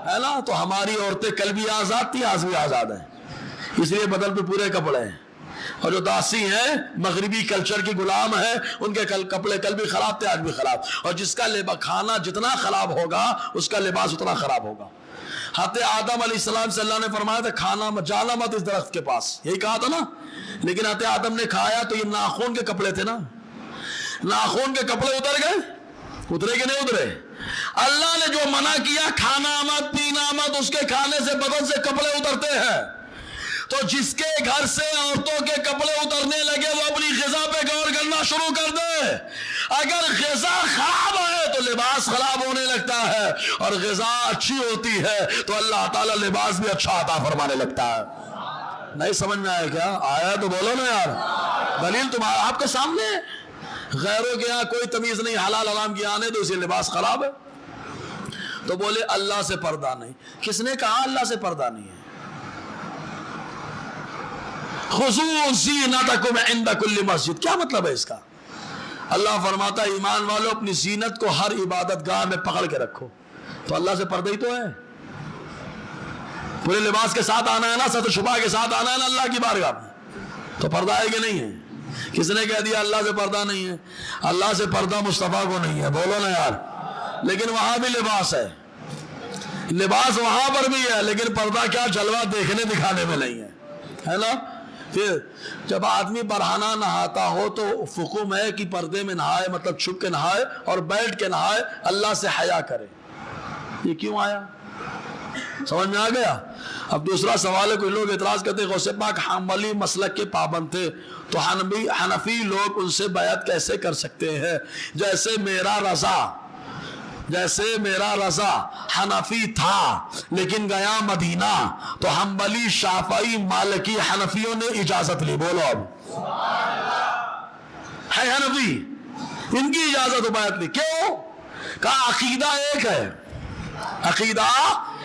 ہے نا. تو ہماری عورتیں کل بھی آزاد تھی, آج بھی آزاد ہیں, اس لیے بدن پہ پورے کپڑے ہیں. اور جو داسی ہیں مغربی کلچر کی غلام ہیں, ان کے کپڑے کل بھی خراب تھے, آج بھی خراب. اور جس کا کھانا جتنا خراب ہوگا اس کا لباس اتنا خراب ہوگا. حضرت آدم علیہ السلام سے اللہ نے فرمایا تھا کھانا جانا مت اس درخت کے پاس, یہی کہا تھا نا. لیکن حضرت آدم نے کھایا تو یہ ناخون کے کپڑے تھے نا, ناخون کے کپڑے اتر گئے, اترے کہ نہیں اترے؟ اللہ نے جو منع کیا کھانا مت پینا مت, اس کے کھانے سے بدن سے کپڑے اترتے ہیں. تو جس کے گھر سے عورتوں کے کپڑے اترنے لگے وہ اپنی غذا پہ غور کرنا شروع کر دے. اگر غذا خراب ہے تو لباس خراب ہونے لگتا ہے, اور غذا اچھی ہوتی ہے تو اللہ تعالیٰ لباس بھی اچھا عطا فرمانے لگتا ہے. نہیں سمجھ میں آیا کیا؟ آیا تو بولو نا یار. دلیل تمہارا آپ کے سامنے. غیروں کے یہاں کوئی تمیز نہیں, حلال حرام کی آنے تو اسی لباس خراب ہے. تو بولے اللہ سے پردہ نہیں. کس نے کہا اللہ سے پردہ نہیں ہے؟ خذوا زینتکم عند کل مسجد. کیا مطلب ہے اس کا؟ اللہ فرماتا ہے ایمان والو اپنی زینت کو ہر عبادت گاہ میں پکڑ کے رکھو. تو اللہ سے پردہ ہی تو ہے. پورے لباس کے ساتھ آنا ہے نا, ستر شبہ کے ساتھ آنا ہے نا اللہ کی بارگاہ میں, تو پردہ ہے کہ نہیں ہے؟ کس نے کہہ دیا اللہ سے پردہ نہیں ہے؟ اللہ سے پردہ مصطفیٰ کو نہیں ہے. بولو نا یار. لیکن وہاں بھی لباس ہے, لباس وہاں پر بھی ہے, لیکن پردہ کیا جلوہ دیکھنے دکھانے میں نہیں ہے, ہے نا. پھر جب آدمی برہنہ نہاتا ہو تو حکم ہے کہ پردے میں نہائے, مطلب چھپ کے نہائے اور بیٹھ کے نہائے, اللہ سے حیا کرے. یہ کیوں آیا؟ سمجھ میں آ گیا؟ اب دوسرا سوال ہے, کوئی لوگ اعتراض کرتے ہیں غوث پاک حنبلی مسلک کے پابند تھے, تو حنفی لوگ ان سے بیعت کیسے کر سکتے ہیں؟ جیسے میرا رضا حنفی تھا لیکن گیا مدینہ, تو حنبلی شافعی مالکی حنفیوں نے اجازت لی. بولو اب. ہے حنفی, ان کی اجازت و بیعت لی. کیوں؟ کہا عقیدہ ایک ہے, عقیدہ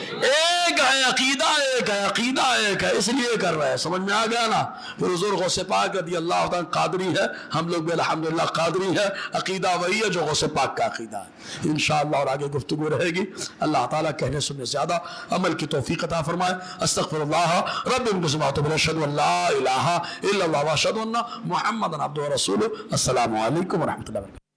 ایک ہے، عقیدہ ایک ہے، عقیدہ ایک ہے، اس لیے کر رہے ہیں. سمجھ میں آ گیا نا؟ پھر حضور غوث پاک رضی اللہ عنہ قادری ہے، ہم لوگ بھی الحمدللہ قادری ہے. عقیدہ وہی ہے جو غوث پاک کا عقیدہ ہے انشاءاللہ. اور آگے گفتگو رہے گی. اللہ تعالیٰ کہنے سننے سے زیادہ عمل کی توفیق عطا فرمائے. استغفر اللہ رب العزت اشہد ان لا الہ الا اللہ واشہد ان محمدا عبدہ ورسولہ. السلام علیکم ورحمۃ اللہ وبرکاتہ.